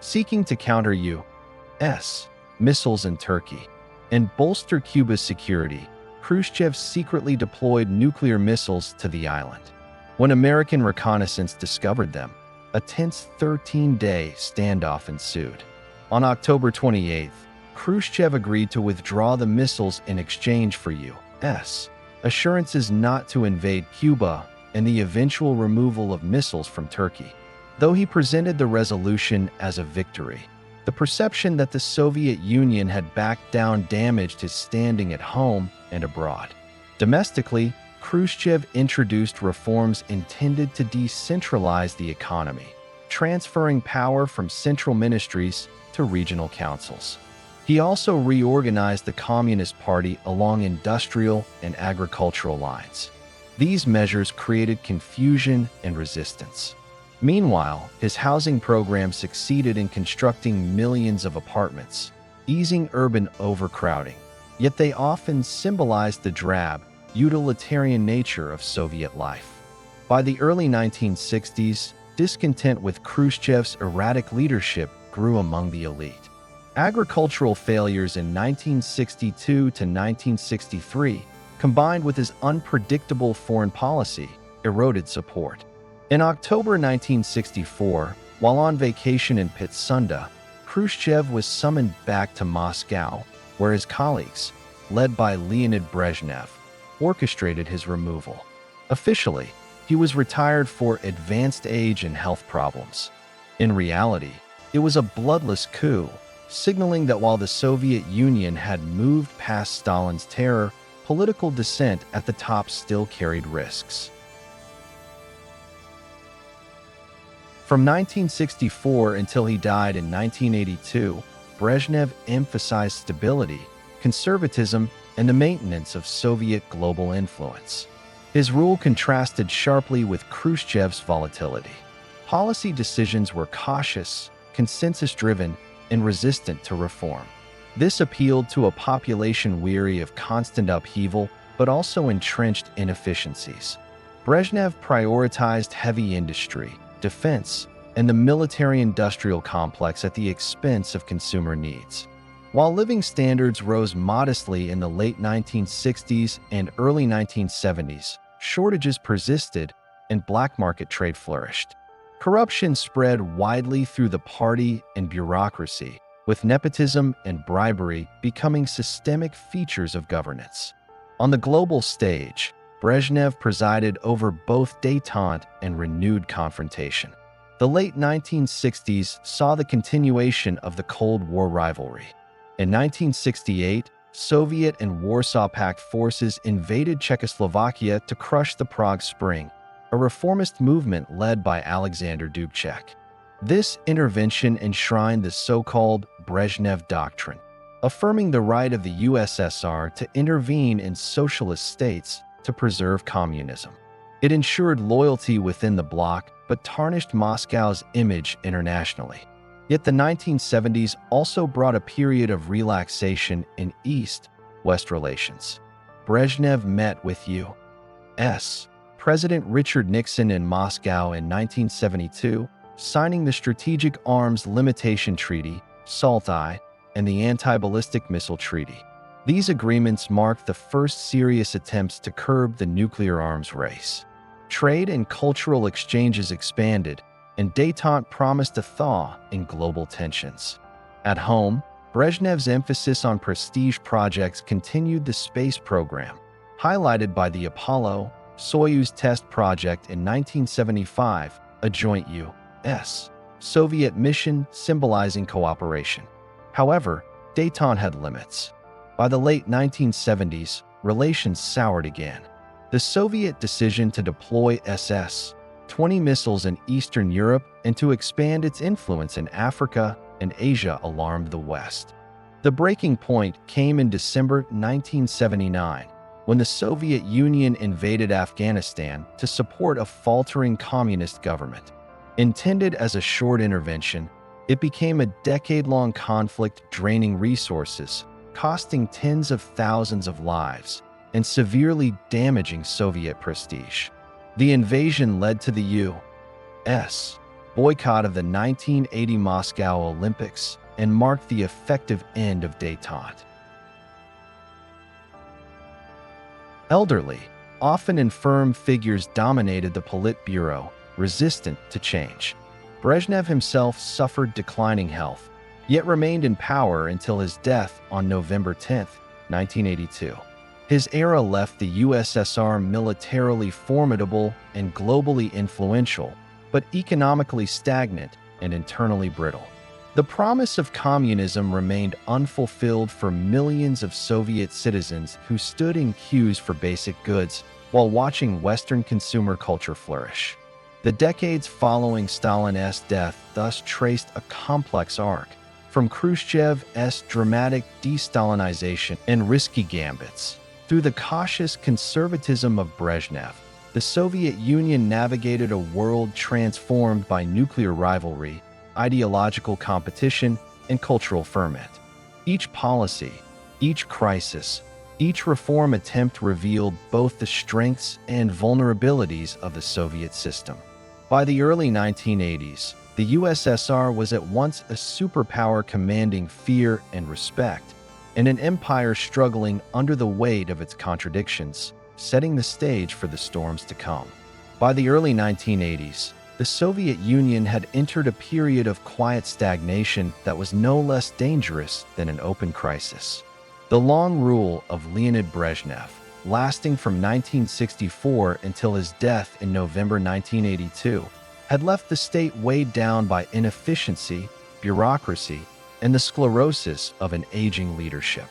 Seeking to counter U.S. missiles in Turkey and bolster Cuba's security, Khrushchev secretly deployed nuclear missiles to the island. When American reconnaissance discovered them, a tense 13-day standoff ensued. On October 28th, Khrushchev agreed to withdraw the missiles in exchange for U.S. assurances not to invade Cuba and the eventual removal of missiles from Turkey. Though he presented the resolution as a victory, the perception that the Soviet Union had backed down damaged his standing at home and abroad. Domestically, Khrushchev introduced reforms intended to decentralize the economy, transferring power from central ministries to regional councils. He also reorganized the Communist Party along industrial and agricultural lines. These measures created confusion and resistance. Meanwhile, his housing program succeeded in constructing millions of apartments, easing urban overcrowding, yet they often symbolized the drab, utilitarian nature of Soviet life. By the early 1960s, discontent with Khrushchev's erratic leadership grew among the elite. Agricultural failures in 1962 to 1963, combined with his unpredictable foreign policy, eroded support. In October 1964, while on vacation in Pitsunda, Khrushchev was summoned back to Moscow, where his colleagues, led by Leonid Brezhnev, orchestrated his removal. Officially, he was retired for advanced age and health problems. In reality, it was a bloodless coup, signaling that while the Soviet Union had moved past Stalin's terror, political dissent at the top still carried risks. From 1964 until he died in 1982, Brezhnev emphasized stability, conservatism, and the maintenance of Soviet global influence. His rule contrasted sharply with Khrushchev's volatility. Policy decisions were cautious, consensus-driven, and resistant to reform. This appealed to a population weary of constant upheaval, but also entrenched inefficiencies. Brezhnev prioritized heavy industry, defense, and the military-industrial complex at the expense of consumer needs. While living standards rose modestly in the late 1960s and early 1970s, shortages persisted and black market trade flourished. Corruption spread widely through the party and bureaucracy, with nepotism and bribery becoming systemic features of governance. On the global stage, Brezhnev presided over both détente and renewed confrontation. The late 1960s saw the continuation of the Cold War rivalry. In 1968, Soviet and Warsaw Pact forces invaded Czechoslovakia to crush the Prague Spring, a reformist movement led by Alexander Dubček. This intervention enshrined the so-called Brezhnev Doctrine, affirming the right of the USSR to intervene in socialist states to preserve communism. It ensured loyalty within the bloc but tarnished Moscow's image internationally. Yet the 1970s also brought a period of relaxation in East-West relations. Brezhnev met with U.S. President Richard Nixon in Moscow in 1972, signing the Strategic Arms Limitation Treaty, SALT-I, and the Anti-Ballistic Missile Treaty. These agreements marked the first serious attempts to curb the nuclear arms race. Trade and cultural exchanges expanded, and détente promised a thaw in global tensions. At home, Brezhnev's emphasis on prestige projects continued the space program, highlighted by the Apollo-Soyuz test project in 1975, a joint U.S.-Soviet mission symbolizing cooperation. However, détente had limits. By the late 1970s, relations soured again. The Soviet decision to deploy SS-20 missiles in Eastern Europe and to expand its influence in Africa and Asia alarmed the West. The breaking point came in December 1979, when the Soviet Union invaded Afghanistan to support a faltering communist government. Intended as a short intervention, it became a decade-long conflict draining resources, costing tens of thousands of lives, and severely damaging Soviet prestige. The invasion led to the U.S. boycott of the 1980 Moscow Olympics and marked the effective end of détente. Elderly, often infirm figures dominated the Politburo, resistant to change. Brezhnev himself suffered declining health, yet remained in power until his death on November 10, 1982. His era left the USSR militarily formidable and globally influential, but economically stagnant and internally brittle. The promise of communism remained unfulfilled for millions of Soviet citizens who stood in queues for basic goods while watching Western consumer culture flourish. The decades following Stalin's death thus traced a complex arc, from Khrushchev's dramatic de-Stalinization and risky gambits, through the cautious conservatism of Brezhnev. The Soviet Union navigated a world transformed by nuclear rivalry, ideological competition, and cultural ferment. Each policy, each crisis, each reform attempt revealed both the strengths and vulnerabilities of the Soviet system. By the early 1980s, the USSR was at once a superpower commanding fear and respect, and an empire struggling under the weight of its contradictions, setting the stage for the storms to come. By the early 1980s, the Soviet Union had entered a period of quiet stagnation that was no less dangerous than an open crisis. The long rule of Leonid Brezhnev, lasting from 1964 until his death in November 1982, had left the state weighed down by inefficiency, bureaucracy, and the sclerosis of an aging leadership.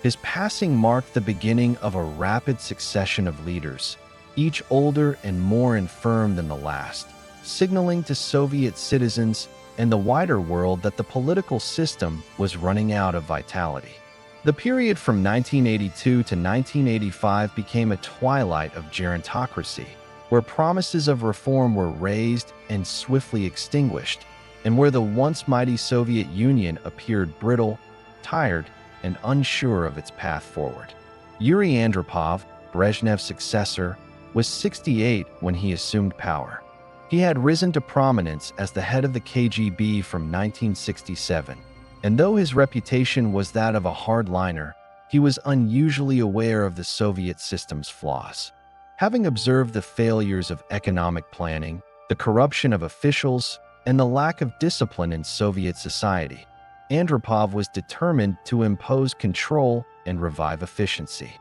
His passing marked the beginning of a rapid succession of leaders, each older and more infirm than the last, signaling to Soviet citizens and the wider world that the political system was running out of vitality. The period from 1982 to 1985 became a twilight of gerontocracy, where promises of reform were raised and swiftly extinguished, and where the once mighty Soviet Union appeared brittle, tired, and unsure of its path forward. Yuri Andropov, Brezhnev's successor, was 68 when he assumed power. He had risen to prominence as the head of the KGB from 1967, and though his reputation was that of a hardliner, he was unusually aware of the Soviet system's flaws. Having observed the failures of economic planning, the corruption of officials, and the lack of discipline in Soviet society, Andropov was determined to impose control and revive efficiency.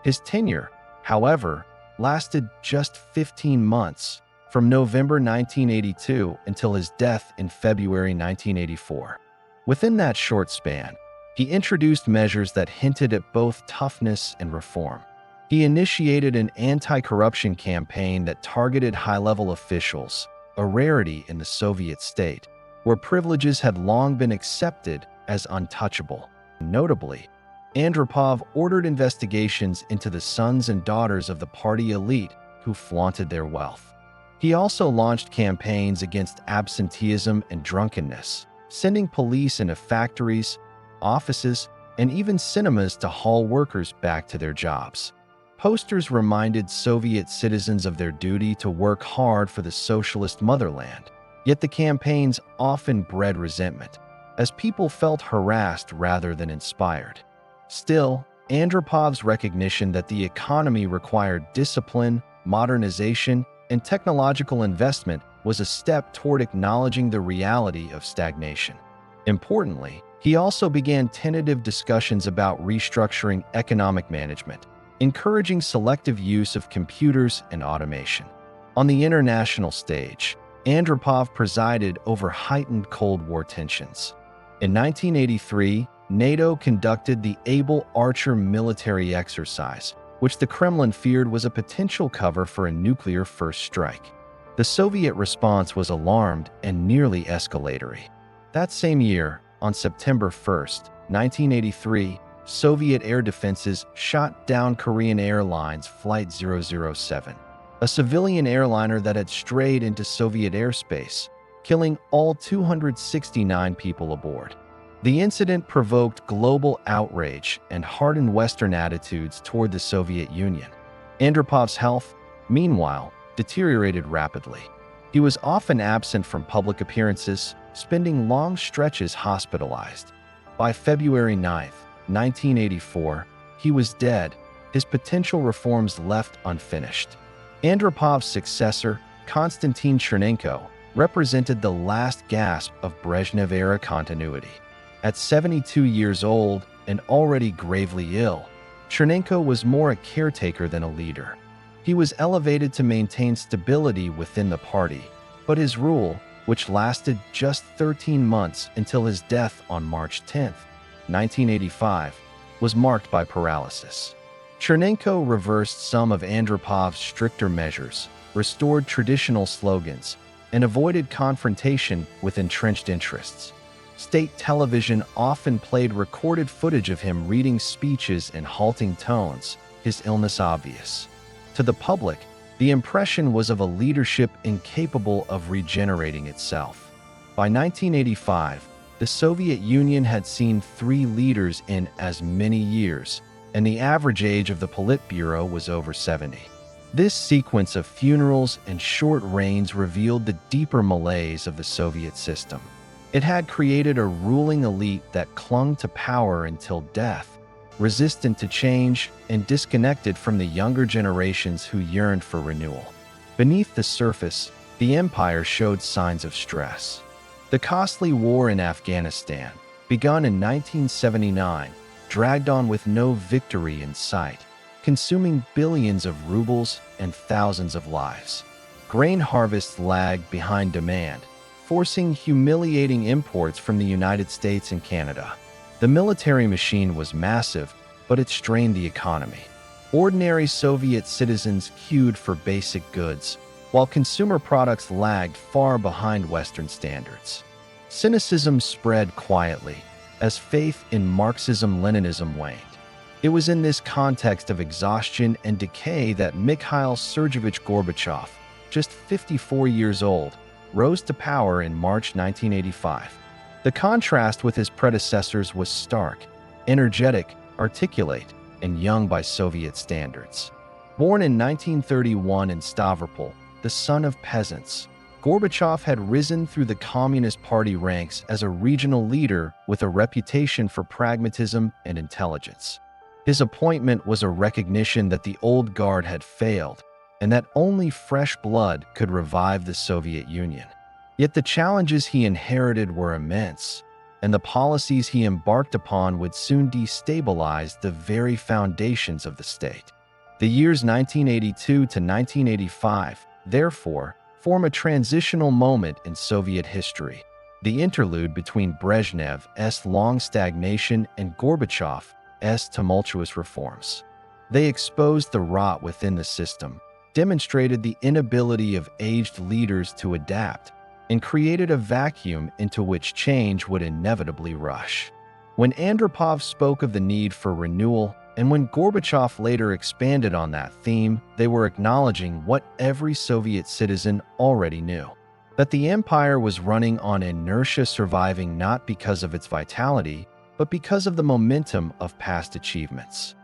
His tenure, however, lasted just 15 months, from November 1982 until his death in February 1984. Within that short span, he introduced measures that hinted at both toughness and reform. He initiated an anti-corruption campaign that targeted high-level officials, a rarity in the Soviet state, where privileges had long been accepted as untouchable. Notably, Andropov ordered investigations into the sons and daughters of the party elite who flaunted their wealth. He also launched campaigns against absenteeism and drunkenness, sending police into factories, offices, and even cinemas to haul workers back to their jobs. Posters reminded Soviet citizens of their duty to work hard for the socialist motherland, yet the campaigns often bred resentment, as people felt harassed rather than inspired. Still, Andropov's recognition that the economy required discipline, modernization, and technological investment was a step toward acknowledging the reality of stagnation. Importantly, he also began tentative discussions about restructuring economic management, encouraging selective use of computers and automation. On the international stage, Andropov presided over heightened Cold War tensions. In 1983, NATO conducted the Able Archer military exercise, which the Kremlin feared was a potential cover for a nuclear first strike. The Soviet response was alarmed and nearly escalatory. That same year, on September 1, 1983, Soviet air defenses shot down Korean Airlines Flight 007, a civilian airliner that had strayed into Soviet airspace, killing all 269 people aboard. The incident provoked global outrage and hardened Western attitudes toward the Soviet Union. Andropov's health, meanwhile, deteriorated rapidly. He was often absent from public appearances, spending long stretches hospitalized. By February 9, 1984, he was dead, his potential reforms left unfinished. Andropov's successor, Konstantin Chernenko, represented the last gasp of Brezhnev-era continuity. At 72 years old and already gravely ill, Chernenko was more a caretaker than a leader. He was elevated to maintain stability within the party, but his rule, which lasted just 13 months until his death on March 10, 1985, was marked by paralysis. Chernenko reversed some of Andropov's stricter measures, restored traditional slogans, and avoided confrontation with entrenched interests. State television often played recorded footage of him reading speeches in halting tones, his illness obvious. To the public, the impression was of a leadership incapable of regenerating itself. By 1985, the Soviet Union had seen 3 leaders in as many years, and the average age of the Politburo was over 70. This sequence of funerals and short reigns revealed the deeper malaise of the Soviet system. It had created a ruling elite that clung to power until death, resistant to change and disconnected from the younger generations who yearned for renewal. Beneath the surface, the empire showed signs of stress. The costly war in Afghanistan, begun in 1979, dragged on with no victory in sight, consuming billions of rubles and thousands of lives. Grain harvests lagged behind demand, forcing humiliating imports from the United States and Canada. The military machine was massive, but it strained the economy. Ordinary Soviet citizens queued for basic goods, while consumer products lagged far behind Western standards. Cynicism spread quietly, as faith in Marxism-Leninism waned. It was in this context of exhaustion and decay that Mikhail Sergeyevich Gorbachev, just 54 years old, rose to power in March 1985. The contrast with his predecessors was stark, energetic, articulate, and young by Soviet standards. Born in 1931 in Stavropol, the son of peasants, Gorbachev had risen through the Communist Party ranks as a regional leader with a reputation for pragmatism and intelligence. His appointment was a recognition that the old guard had failed, and that only fresh blood could revive the Soviet Union. Yet the challenges he inherited were immense, and the policies he embarked upon would soon destabilize the very foundations of the state. The years 1982 to 1985, therefore, form a transitional moment in Soviet history, the interlude between Brezhnev's long stagnation and Gorbachev's tumultuous reforms. They exposed the rot within the system, demonstrated the inability of aged leaders to adapt, and created a vacuum into which change would inevitably rush. When Andropov spoke of the need for renewal, and when Gorbachev later expanded on that theme, they were acknowledging what every Soviet citizen already knew: that the empire was running on inertia, surviving not because of its vitality, but because of the momentum of past achievements.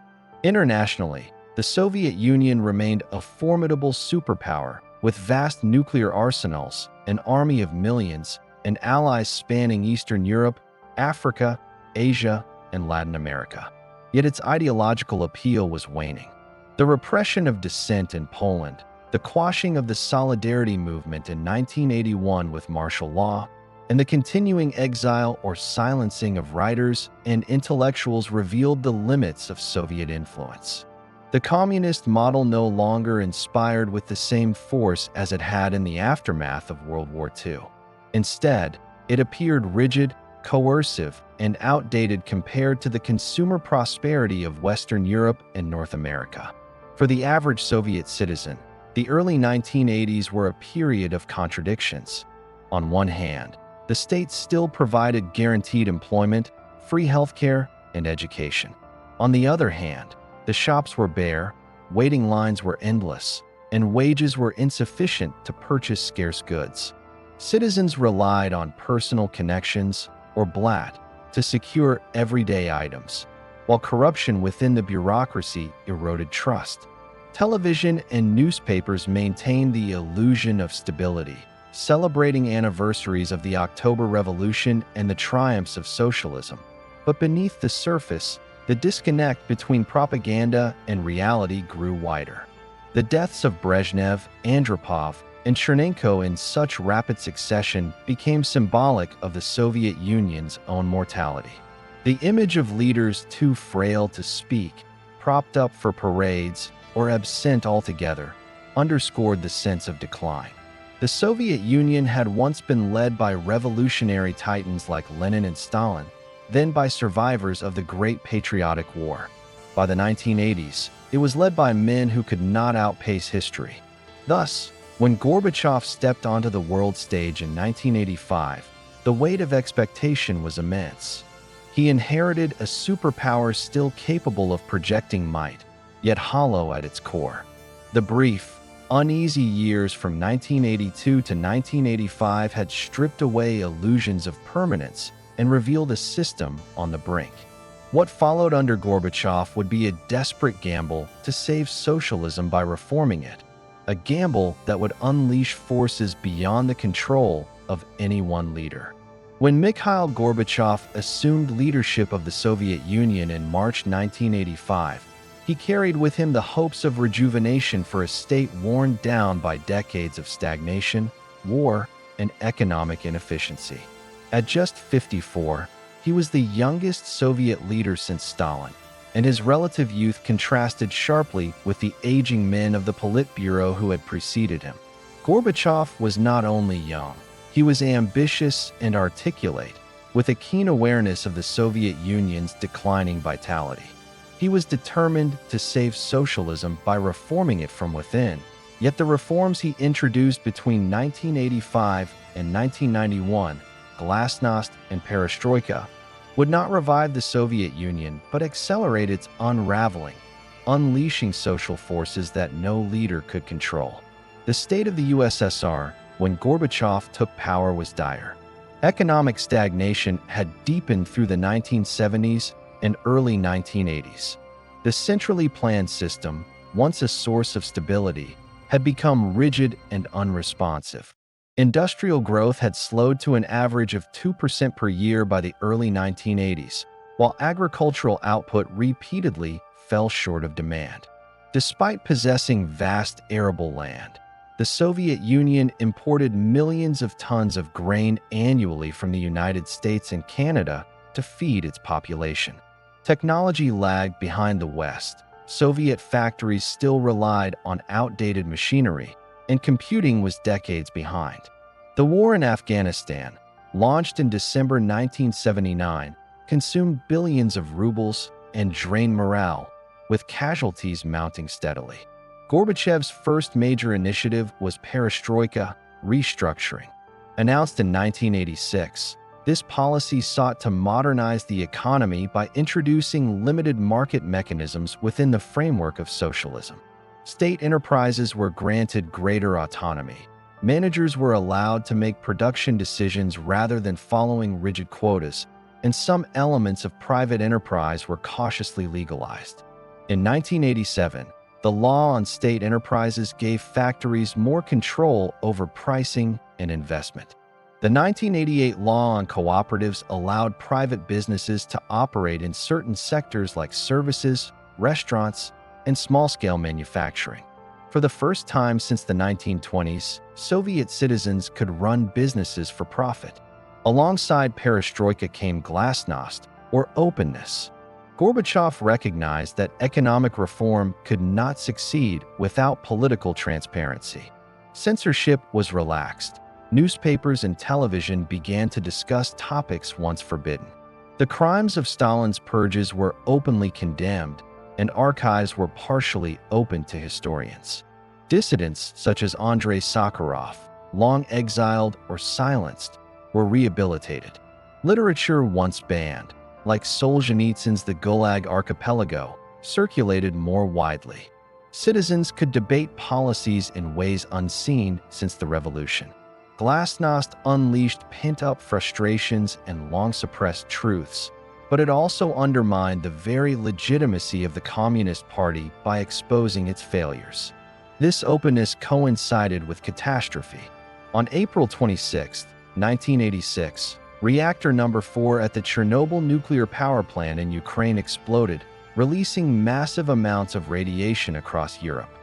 Internationally, the Soviet Union remained a formidable superpower with vast nuclear arsenals, an army of millions, and allies spanning Eastern Europe, Africa, Asia, and Latin America. Yet its ideological appeal was waning. The repression of dissent in Poland, the quashing of the Solidarity movement in 1981 with martial law, and the continuing exile or silencing of writers and intellectuals revealed the limits of Soviet influence. The communist model no longer inspired with the same force as it had in the aftermath of World War II. Instead, it appeared rigid, coercive, and outdated compared to the consumer prosperity of Western Europe and North America. For the average Soviet citizen, the early 1980s were a period of contradictions. On one hand, the state still provided guaranteed employment, free healthcare, and education. On the other hand, the shops were bare, waiting lines were endless, and wages were insufficient to purchase scarce goods. Citizens relied on personal connections, or blatt, to secure everyday items, while corruption within the bureaucracy eroded trust. Television and newspapers maintained the illusion of stability, celebrating anniversaries of the October Revolution and the triumphs of socialism. But beneath the surface, the disconnect between propaganda and reality grew wider. The deaths of Brezhnev, Andropov, and Chernenko in such rapid succession became symbolic of the Soviet Union's own mortality. The image of leaders too frail to speak, propped up for parades, or absent altogether, underscored the sense of decline. The Soviet Union had once been led by revolutionary titans like Lenin and Stalin, then by survivors of the Great Patriotic War. By the 1980s, it was led by men who could not outpace history. Thus, when Gorbachev stepped onto the world stage in 1985, the weight of expectation was immense. He inherited a superpower still capable of projecting might, yet hollow at its core. The brief, uneasy years from 1982 to 1985 had stripped away illusions of permanence and revealed a system on the brink. What followed under Gorbachev would be a desperate gamble to save socialism by reforming it, a gamble that would unleash forces beyond the control of any one leader. When Mikhail Gorbachev assumed leadership of the Soviet Union in March 1985, he carried with him the hopes of rejuvenation for a state worn down by decades of stagnation, war, and economic inefficiency. At just 54, he was the youngest Soviet leader since Stalin, and his relative youth contrasted sharply with the aging men of the Politburo who had preceded him. Gorbachev was not only young, he was ambitious and articulate, with a keen awareness of the Soviet Union's declining vitality. He was determined to save socialism by reforming it from within, yet the reforms he introduced between 1985 and 1991, glasnost and perestroika, would not revive the Soviet Union but accelerate its unraveling, unleashing social forces that no leader could control. The state of the USSR, when Gorbachev took power, was dire. Economic stagnation had deepened through the 1970s and early 1980s. The centrally planned system, once a source of stability, had become rigid and unresponsive. Industrial growth had slowed to an average of 2% per year by the early 1980s, while agricultural output repeatedly fell short of demand. Despite possessing vast arable land, the Soviet Union imported millions of tons of grain annually from the United States and Canada to feed its population. Technology lagged behind the West. Soviet factories still relied on outdated machinery, and computing was decades behind. The war in Afghanistan, launched in December 1979, consumed billions of rubles and drained morale, with casualties mounting steadily. Gorbachev's first major initiative was perestroika, restructuring. Announced in 1986, This policy sought to modernize the economy by introducing limited market mechanisms within the framework of socialism. State enterprises were granted greater autonomy. Managers were allowed to make production decisions rather than following rigid quotas, and some elements of private enterprise were cautiously legalized. In 1987, the law on state enterprises gave factories more control over pricing and investment. The 1988 law on cooperatives allowed private businesses to operate in certain sectors like services, restaurants, and small-scale manufacturing. For the first time since the 1920s, Soviet citizens could run businesses for profit. Alongside perestroika came glasnost, or openness. Gorbachev recognized that economic reform could not succeed without political transparency. Censorship was relaxed. Newspapers and television began to discuss topics once forbidden. The crimes of Stalin's purges were openly condemned, and archives were partially open to historians. Dissidents such as Andrei Sakharov, long exiled or silenced, were rehabilitated. Literature once banned, like Solzhenitsyn's The Gulag Archipelago, circulated more widely. Citizens could debate policies in ways unseen since the revolution. Glasnost unleashed pent-up frustrations and long-suppressed truths, but it also undermined the very legitimacy of the Communist Party by exposing its failures. This openness coincided with catastrophe. On April 26, 1986, reactor number 4 at the Chernobyl nuclear power plant in Ukraine exploded, releasing massive amounts of radiation across Europe.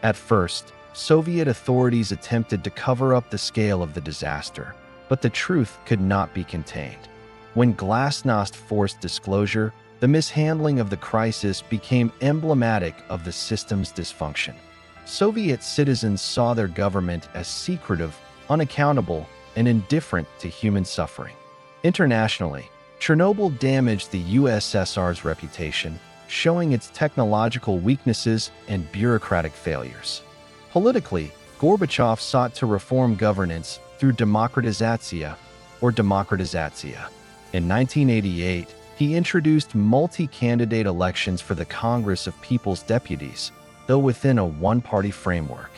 At first, Soviet authorities attempted to cover up the scale of the disaster, but the truth could not be contained. When glasnost forced disclosure, the mishandling of the crisis became emblematic of the system's dysfunction. Soviet citizens saw their government as secretive, unaccountable, and indifferent to human suffering. Internationally, Chernobyl damaged the USSR's reputation, showing its technological weaknesses and bureaucratic failures. Politically, Gorbachev sought to reform governance through democratization. In 1988, he introduced multi-candidate elections for the Congress of People's Deputies, though within a one-party framework.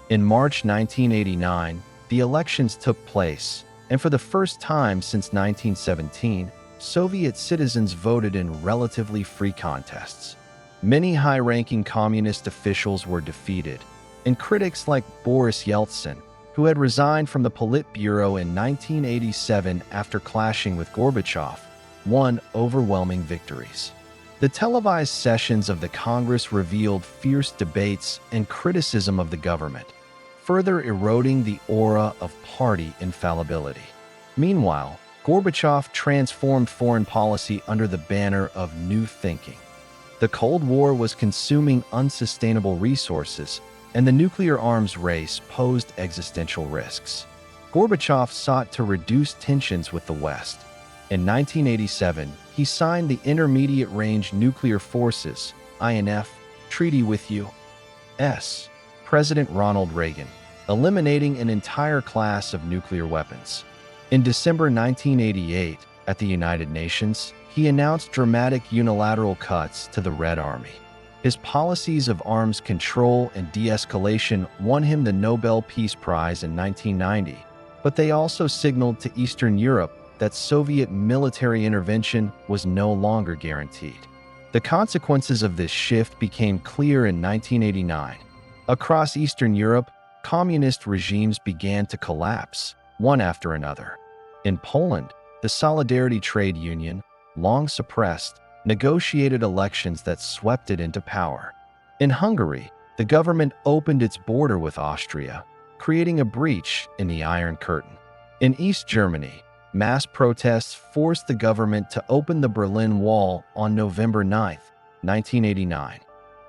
In March 1989, the elections took place, and for the first time since 1917, Soviet citizens voted in relatively free contests. Many high-ranking communist officials were defeated, and critics like Boris Yeltsin, who had resigned from the Politburo in 1987 after clashing with Gorbachev, won overwhelming victories. The televised sessions of the Congress revealed fierce debates and criticism of the government, further eroding the aura of party infallibility. Meanwhile, Gorbachev transformed foreign policy under the banner of New Thinking. The Cold War was consuming unsustainable resources, and the nuclear arms race posed existential risks. Gorbachev sought to reduce tensions with the West. In 1987, he signed the Intermediate Range Nuclear Forces (INF) Treaty with U.S. President Ronald Reagan, eliminating an entire class of nuclear weapons. In December 1988, at the United Nations, he announced dramatic unilateral cuts to the Red Army. His policies of arms control and de-escalation won him the Nobel Peace Prize in 1990, but they also signaled to Eastern Europe that Soviet military intervention was no longer guaranteed. The consequences of this shift became clear in 1989. Across Eastern Europe, communist regimes began to collapse, one after another. In Poland, the Solidarity Trade Union, long suppressed, negotiated elections that swept it into power. In Hungary, the government opened its border with Austria, creating a breach in the Iron Curtain. In East Germany, mass protests forced the government to open the Berlin Wall on November 9, 1989.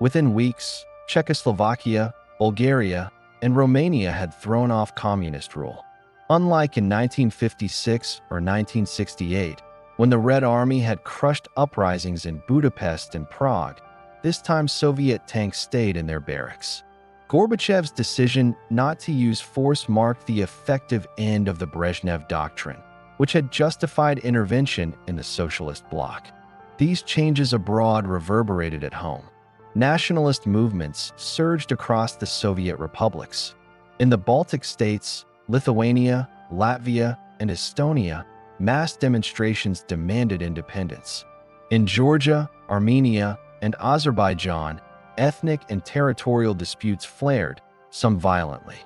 Within weeks, Czechoslovakia, Bulgaria, and Romania had thrown off communist rule. Unlike in 1956 or 1968, when the Red Army had crushed uprisings in Budapest and Prague, this time Soviet tanks stayed in their barracks. Gorbachev's decision not to use force marked the effective end of the Brezhnev Doctrine, which had justified intervention in the socialist bloc. These changes abroad reverberated at home. Nationalist movements surged across the Soviet republics. In the Baltic states, Lithuania, Latvia, and Estonia, mass demonstrations demanded independence. In Georgia, Armenia, and Azerbaijan, ethnic and territorial disputes flared, some violently.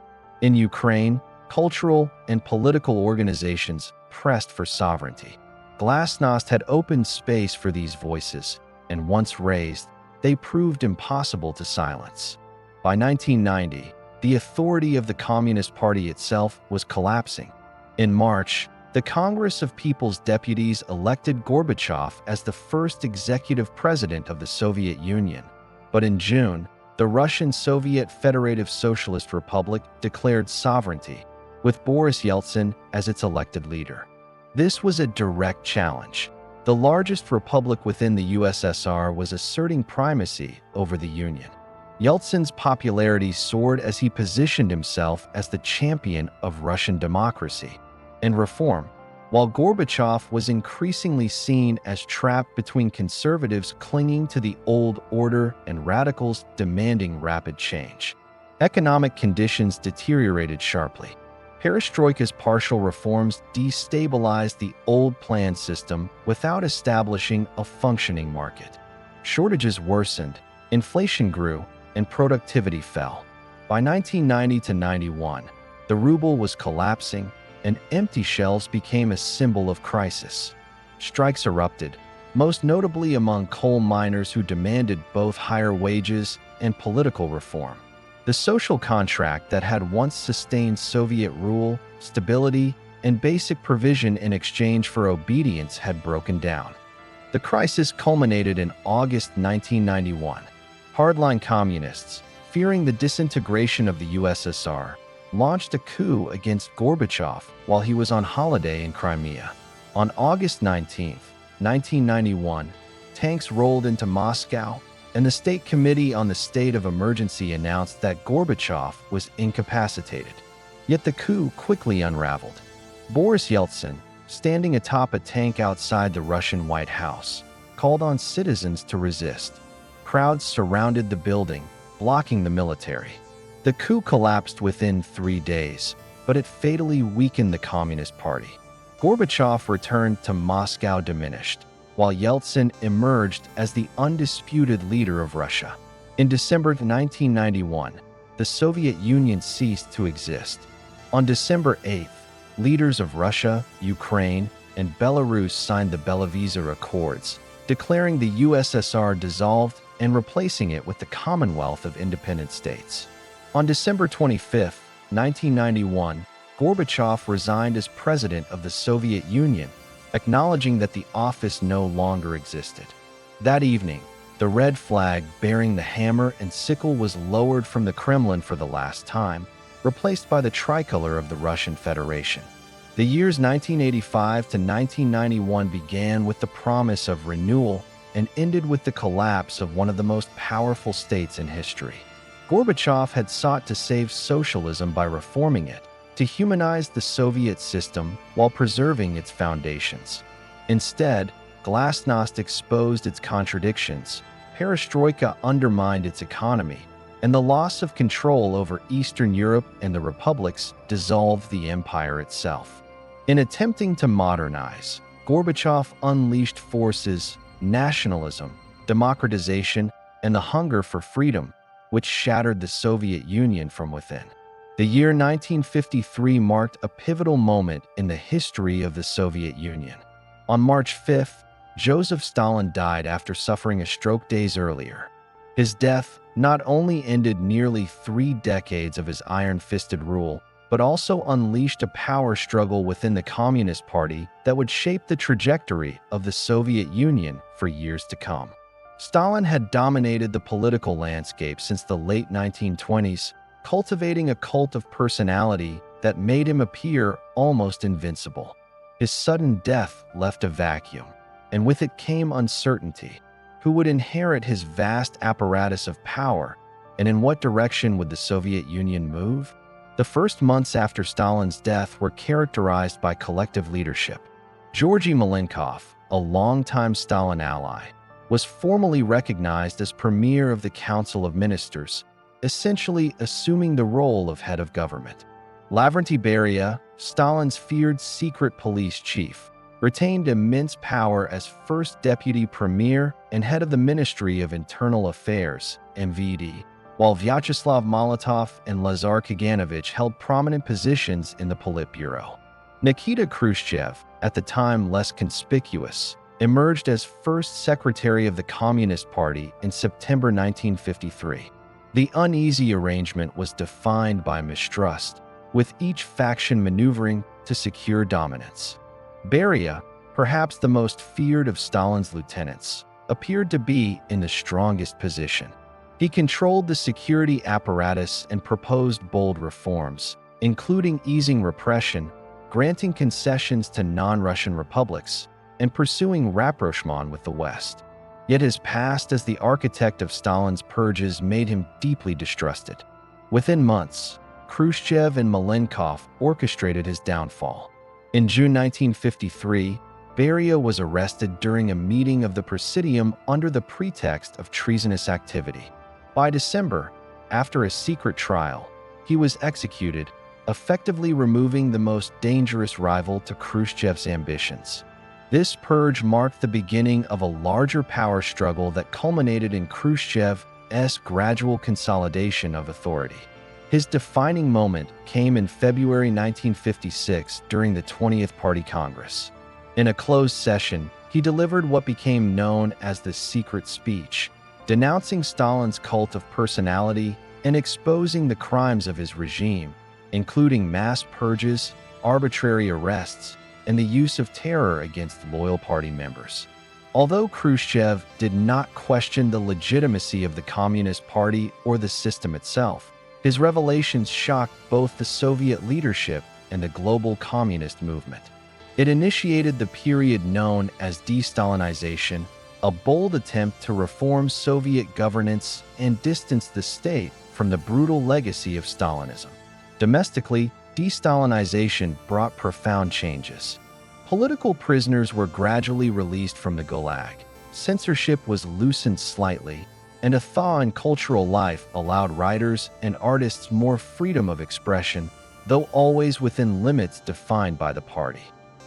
In Ukraine, cultural and political organizations pressed for sovereignty. Glasnost had opened space for these voices, and once raised, they proved impossible to silence. By 1990, the authority of the Communist Party itself was collapsing. In March, the Congress of People's Deputies elected Gorbachev as the first executive president of the Soviet Union. But in June, the Russian Soviet Federative Socialist Republic declared sovereignty, with Boris Yeltsin as its elected leader. This was a direct challenge. The largest republic within the USSR was asserting primacy over the Union. Yeltsin's popularity soared as he positioned himself as the champion of Russian democracy and reform, while Gorbachev was increasingly seen as trapped between conservatives clinging to the old order and radicals demanding rapid change. Economic conditions deteriorated sharply. Perestroika's partial reforms destabilized the old planned system without establishing a functioning market. Shortages worsened, inflation grew, and productivity fell. By 1990 to 91, the ruble was collapsing, and empty shelves became a symbol of crisis. Strikes erupted, most notably among coal miners who demanded both higher wages and political reform. The social contract that had once sustained Soviet rule, stability, and basic provision in exchange for obedience had broken down. The crisis culminated in August 1991. Hardline communists, fearing the disintegration of the USSR, launched a coup against Gorbachev while he was on holiday in Crimea. On August 19, 1991, tanks rolled into Moscow, and the State Committee on the State of Emergency announced that Gorbachev was incapacitated. Yet the coup quickly unraveled. Boris Yeltsin, standing atop a tank outside the Russian White House, called on citizens to resist. Crowds surrounded the building, blocking the military. The coup collapsed within 3 days, but it fatally weakened the Communist Party. Gorbachev returned to Moscow diminished, while Yeltsin emerged as the undisputed leader of Russia. In December 1991, the Soviet Union ceased to exist. On December 8th, leaders of Russia, Ukraine, and Belarus signed the Belovezh Accords, declaring the USSR dissolved and replacing it with the Commonwealth of Independent States. On December 25, 1991, Gorbachev resigned as president of the Soviet Union, acknowledging that the office no longer existed. That evening, the red flag bearing the hammer and sickle was lowered from the Kremlin for the last time, replaced by the tricolor of the Russian Federation. The years 1985 to 1991 began with the promise of renewal and ended with the collapse of one of the most powerful states in history. Gorbachev had sought to save socialism by reforming it, to humanize the Soviet system while preserving its foundations. Instead, glasnost exposed its contradictions, perestroika undermined its economy, and the loss of control over Eastern Europe and the republics dissolved the empire itself. In attempting to modernize, Gorbachev unleashed forces, nationalism, democratization, and the hunger for freedom, which shattered the Soviet Union from within. The year 1953 marked a pivotal moment in the history of the Soviet Union. On March 5th, Joseph Stalin died after suffering a stroke days earlier. His death not only ended nearly 3 decades of his iron-fisted rule, but also unleashed a power struggle within the Communist Party that would shape the trajectory of the Soviet Union for years to come. Stalin had dominated the political landscape since the late 1920s, cultivating a cult of personality that made him appear almost invincible. His sudden death left a vacuum, and with it came uncertainty. Who would inherit his vast apparatus of power, and in what direction would the Soviet Union move? The first months after Stalin's death were characterized by collective leadership. Georgy Malenkov, a longtime Stalin ally, was formally recognized as premier of the Council of Ministers, essentially assuming the role of head of government. Lavrentiy Beria, Stalin's feared secret police chief, retained immense power as first deputy premier and head of the Ministry of Internal Affairs, MVD, while Vyacheslav Molotov and Lazar Kaganovich held prominent positions in the Politburo. Nikita Khrushchev, at the time less conspicuous, emerged as first secretary of the Communist Party in September 1953. The uneasy arrangement was defined by mistrust, with each faction maneuvering to secure dominance. Beria, perhaps the most feared of Stalin's lieutenants, appeared to be in the strongest position. He controlled the security apparatus and proposed bold reforms, including easing repression, granting concessions to non-Russian republics, and pursuing rapprochement with the West. Yet his past as the architect of Stalin's purges made him deeply distrusted. Within months, Khrushchev and Malenkov orchestrated his downfall. In June 1953, Beria was arrested during a meeting of the Presidium under the pretext of treasonous activity. By December, after a secret trial, he was executed, effectively removing the most dangerous rival to Khrushchev's ambitions. This purge marked the beginning of a larger power struggle that culminated in Khrushchev's gradual consolidation of authority. His defining moment came in February 1956 during the 20th Party Congress. In a closed session, he delivered what became known as the secret speech, denouncing Stalin's cult of personality and exposing the crimes of his regime, including mass purges, arbitrary arrests, and the use of terror against loyal party members. Although Khrushchev did not question the legitimacy of the Communist Party or the system itself, his revelations shocked both the Soviet leadership and the global communist movement. It initiated the period known as de-Stalinization, a bold attempt to reform Soviet governance and distance the state from the brutal legacy of Stalinism. Domestically, de-Stalinization brought profound changes. Political prisoners were gradually released from the Gulag, censorship was loosened slightly, and a thaw in cultural life allowed writers and artists more freedom of expression, though always within limits defined by the party.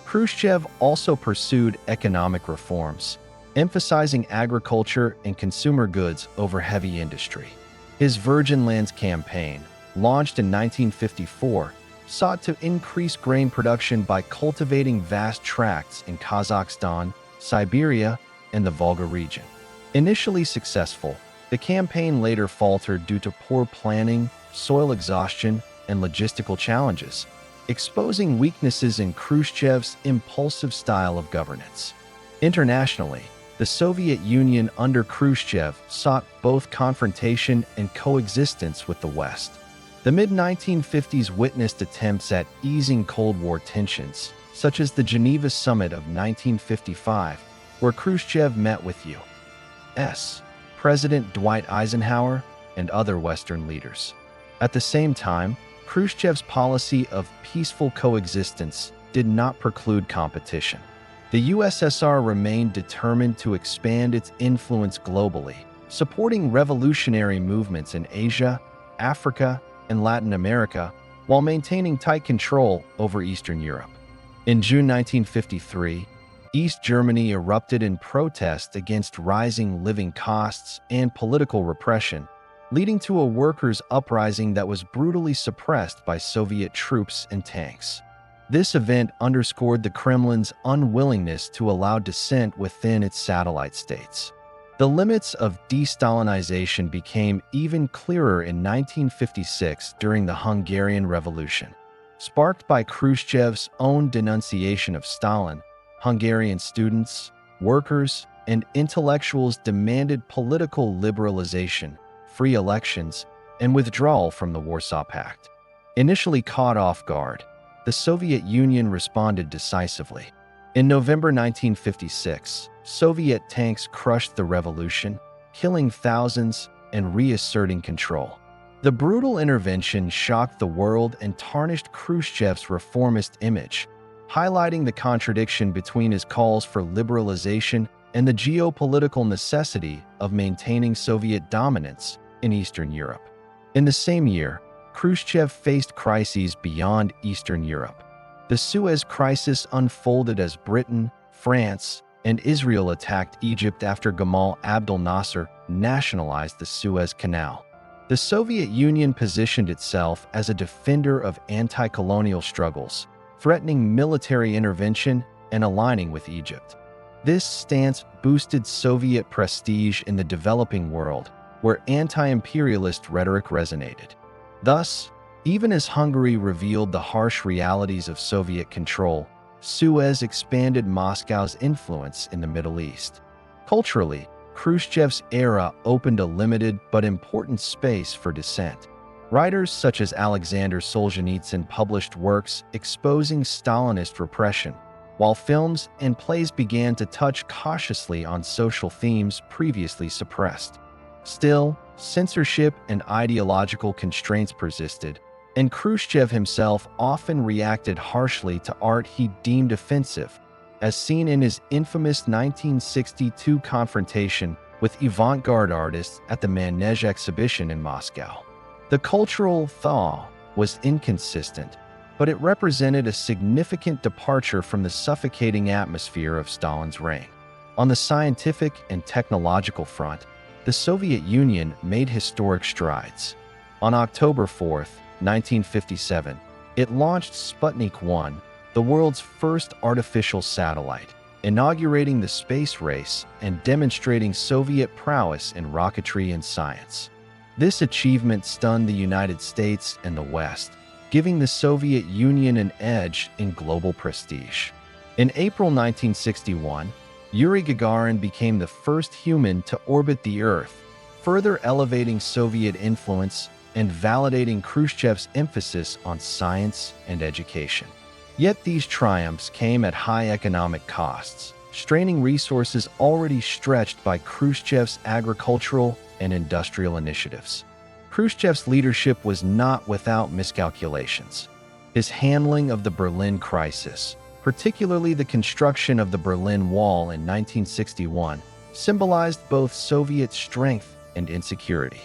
Khrushchev also pursued economic reforms, emphasizing agriculture and consumer goods over heavy industry. His Virgin Lands campaign, launched in 1954, sought to increase grain production by cultivating vast tracts in Kazakhstan, Siberia, and the Volga region. Initially successful, the campaign later faltered due to poor planning, soil exhaustion, and logistical challenges, exposing weaknesses in Khrushchev's impulsive style of governance. Internationally, the Soviet Union under Khrushchev sought both confrontation and coexistence with the West. The mid-1950s witnessed attempts at easing Cold War tensions, such as the Geneva Summit of 1955, where Khrushchev met with U.S. President Dwight Eisenhower and other Western leaders. At the same time, Khrushchev's policy of peaceful coexistence did not preclude competition. The USSR remained determined to expand its influence globally, supporting revolutionary movements in Asia, Africa, and Latin America, while maintaining tight control over Eastern Europe. In June 1953, East Germany erupted in protest against rising living costs and political repression, leading to a workers' uprising that was brutally suppressed by Soviet troops and tanks. This event underscored the Kremlin's unwillingness to allow dissent within its satellite states. The limits of de-Stalinization became even clearer in 1956 during the Hungarian Revolution. Sparked by Khrushchev's own denunciation of Stalin, Hungarian students, workers, and intellectuals demanded political liberalization, free elections, and withdrawal from the Warsaw Pact. Initially caught off guard, the Soviet Union responded decisively. In November 1956, Soviet tanks crushed the revolution, killing thousands and reasserting control. The brutal intervention shocked the world and tarnished Khrushchev's reformist image, highlighting the contradiction between his calls for liberalization and the geopolitical necessity of maintaining Soviet dominance in Eastern Europe. In the same year, Khrushchev faced crises beyond Eastern Europe. The Suez Crisis unfolded as Britain, France, and Israel attacked Egypt after Gamal Abdel Nasser nationalized the Suez Canal. The Soviet Union positioned itself as a defender of anti-colonial struggles, threatening military intervention and aligning with Egypt. This stance boosted Soviet prestige in the developing world, where anti-imperialist rhetoric resonated. Thus, even as Hungary revealed the harsh realities of Soviet control, Suez expanded Moscow's influence in the Middle East. Culturally, Khrushchev's era opened a limited but important space for dissent. Writers such as Alexander Solzhenitsyn published works exposing Stalinist repression, while films and plays began to touch cautiously on social themes previously suppressed. Still, censorship and ideological constraints persisted, and Khrushchev himself often reacted harshly to art he deemed offensive, as seen in his infamous 1962 confrontation with avant-garde artists at the Manege exhibition in Moscow. The cultural thaw was inconsistent, but it represented a significant departure from the suffocating atmosphere of Stalin's reign. On the scientific and technological front, the Soviet Union made historic strides. On October 4, 1957, it launched Sputnik 1, the world's first artificial satellite, inaugurating the space race and demonstrating Soviet prowess in rocketry and science. This achievement stunned the United States and the West, giving the Soviet Union an edge in global prestige. In April 1961, Yuri Gagarin became the first human to orbit the Earth, further elevating Soviet influence and validating Khrushchev's emphasis on science and education. Yet these triumphs came at high economic costs, straining resources already stretched by Khrushchev's agricultural and industrial initiatives. Khrushchev's leadership was not without miscalculations. His handling of the Berlin crisis, particularly the construction of the Berlin Wall in 1961, symbolized both Soviet strength and insecurity.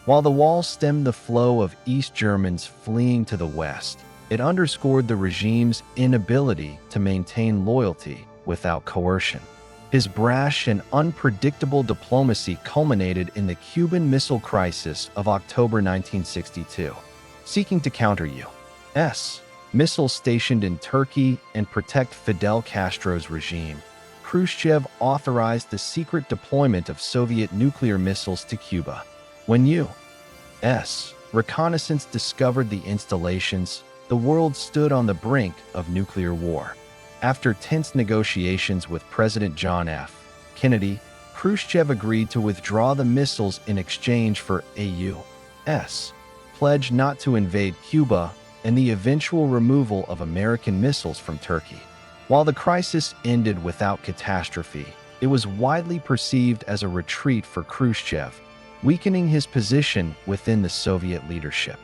While the wall stemmed the flow of East Germans fleeing to the West, it underscored the regime's inability to maintain loyalty without coercion. His brash and unpredictable diplomacy culminated in the Cuban Missile Crisis of October 1962. Seeking to counter U.S. missiles stationed in Turkey and protect Fidel Castro's regime, Khrushchev authorized the secret deployment of Soviet nuclear missiles to Cuba. When U.S. reconnaissance discovered the installations, the world stood on the brink of nuclear war. After tense negotiations with President John F. Kennedy, Khrushchev agreed to withdraw the missiles in exchange for a U.S. pledge not to invade Cuba and the eventual removal of American missiles from Turkey. While the crisis ended without catastrophe, it was widely perceived as a retreat for Khrushchev, weakening his position within the Soviet leadership.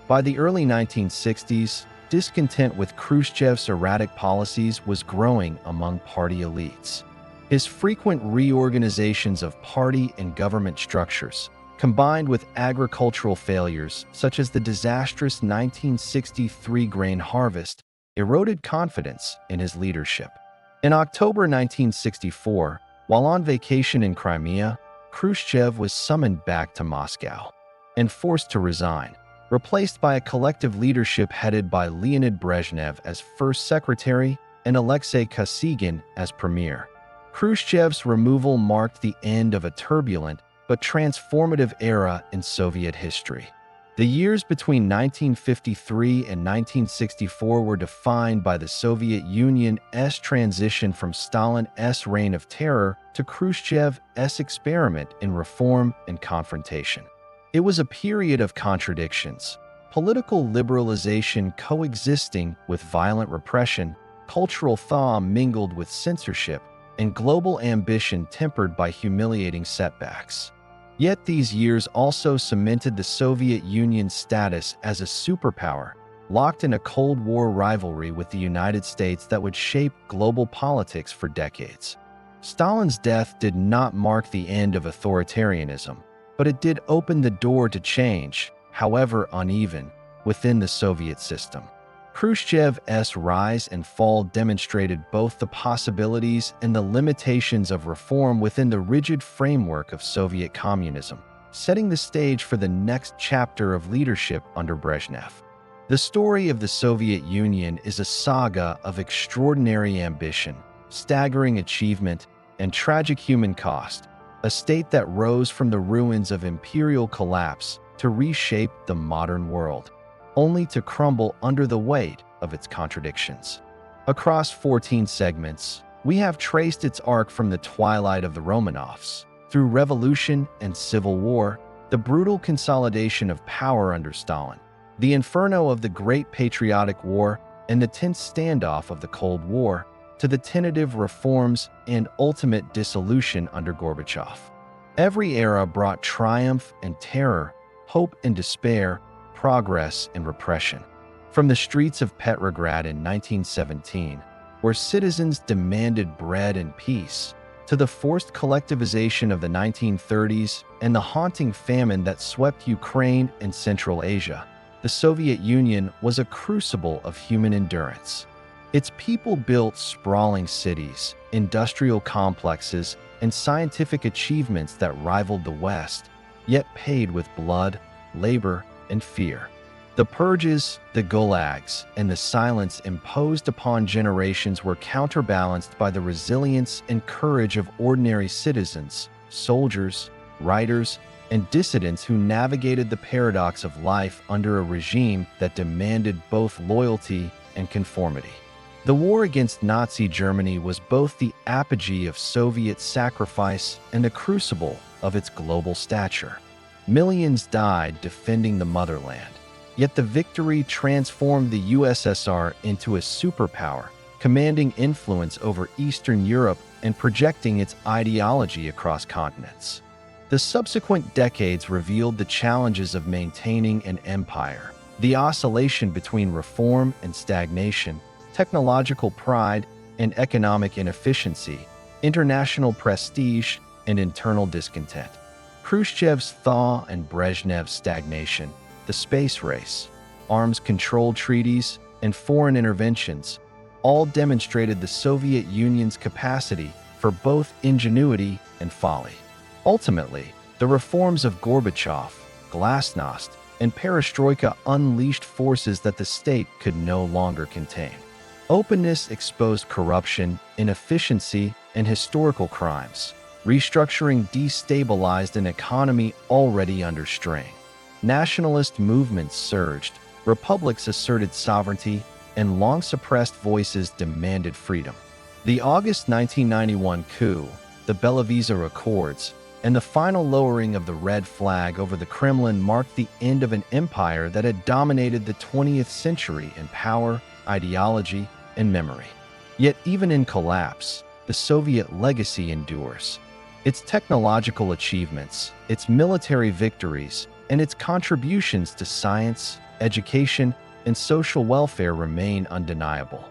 By the early 1960s, discontent with Khrushchev's erratic policies was growing among party elites. His frequent reorganizations of party and government structures, combined with agricultural failures such as the disastrous 1963 grain harvest, eroded confidence in his leadership. In October 1964, while on vacation in Crimea, Khrushchev was summoned back to Moscow and forced to resign, replaced by a collective leadership headed by Leonid Brezhnev as first secretary and Alexei Kosygin as premier. Khrushchev's removal marked the end of a turbulent but transformative era in Soviet history. The years between 1953 and 1964 were defined by the Soviet Union's transition from Stalin's reign of terror to Khrushchev's experiment in reform and confrontation. It was a period of contradictions, political liberalization coexisting with violent repression, cultural thaw mingled with censorship, and global ambition tempered by humiliating setbacks. Yet these years also cemented the Soviet Union's status as a superpower, locked in a Cold War rivalry with the United States that would shape global politics for decades. Stalin's death did not mark the end of authoritarianism, but it did open the door to change, however uneven, within the Soviet system. Khrushchev's rise and fall demonstrated both the possibilities and the limitations of reform within the rigid framework of Soviet communism, setting the stage for the next chapter of leadership under Brezhnev. The story of the Soviet Union is a saga of extraordinary ambition, staggering achievement, and tragic human cost, a state that rose from the ruins of imperial collapse to reshape the modern world, only to crumble under the weight of its contradictions. Across 14 segments, we have traced its arc from the twilight of the Romanovs, through revolution and civil war, the brutal consolidation of power under Stalin, the inferno of the Great Patriotic War, and the tense standoff of the Cold War, to the tentative reforms and ultimate dissolution under Gorbachev. Every era brought triumph and terror, hope and despair, progress and repression. From the streets of Petrograd in 1917, where citizens demanded bread and peace, to the forced collectivization of the 1930s and the haunting famine that swept Ukraine and Central Asia, the Soviet Union was a crucible of human endurance. Its people built sprawling cities, industrial complexes, and scientific achievements that rivaled the West, yet paid with blood, labor, and fear. The purges, the gulags, and the silence imposed upon generations were counterbalanced by the resilience and courage of ordinary citizens, soldiers, writers, and dissidents who navigated the paradox of life under a regime that demanded both loyalty and conformity. The war against Nazi Germany was both the apogee of Soviet sacrifice and a crucible of its global stature. Millions died defending the motherland, yet the victory transformed the USSR into a superpower, commanding influence over Eastern Europe and projecting its ideology across continents. The subsequent decades revealed the challenges of maintaining an empire, the oscillation between reform and stagnation, technological pride and economic inefficiency, international prestige and internal discontent. Khrushchev's Thaw and Brezhnev's stagnation, the space race, arms control treaties, and foreign interventions all demonstrated the Soviet Union's capacity for both ingenuity and folly. Ultimately, the reforms of Gorbachev, glasnost, and perestroika unleashed forces that the state could no longer contain. Openness exposed corruption, inefficiency, and historical crimes. Restructuring destabilized an economy already under strain. Nationalist movements surged, republics asserted sovereignty, and long-suppressed voices demanded freedom. The August 1991 coup, the Belovezh Accords, and the final lowering of the red flag over the Kremlin marked the end of an empire that had dominated the 20th century in power, ideology, and memory. Yet even in collapse, the Soviet legacy endures. Its technological achievements, its military victories, and its contributions to science, education, and social welfare remain undeniable.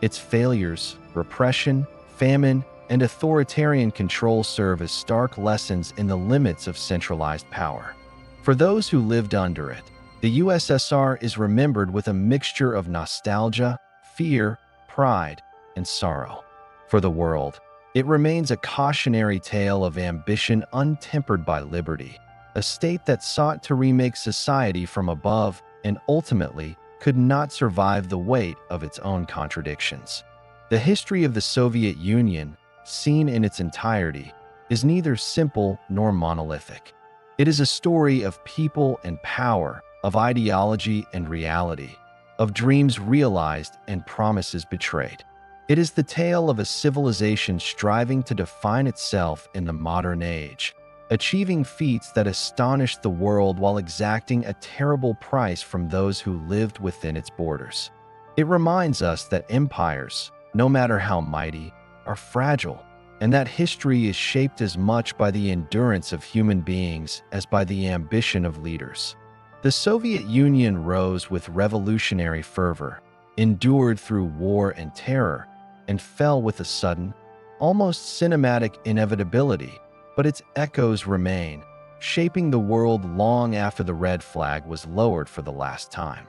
Its failures, repression, famine, and authoritarian control serve as stark lessons in the limits of centralized power. For those who lived under it, the USSR is remembered with a mixture of nostalgia, fear, pride, and sorrow. For the world, it remains a cautionary tale of ambition untempered by liberty, a state that sought to remake society from above and ultimately could not survive the weight of its own contradictions. The history of the Soviet Union, seen in its entirety, is neither simple nor monolithic. It is a story of people and power, of ideology and reality, of dreams realized and promises betrayed. It is the tale of a civilization striving to define itself in the modern age, achieving feats that astonished the world while exacting a terrible price from those who lived within its borders. It reminds us that empires, no matter how mighty, are fragile, and that history is shaped as much by the endurance of human beings as by the ambition of leaders. The Soviet Union rose with revolutionary fervor, endured through war and terror, and fell with a sudden, almost cinematic inevitability, but its echoes remain, shaping the world long after the red flag was lowered for the last time.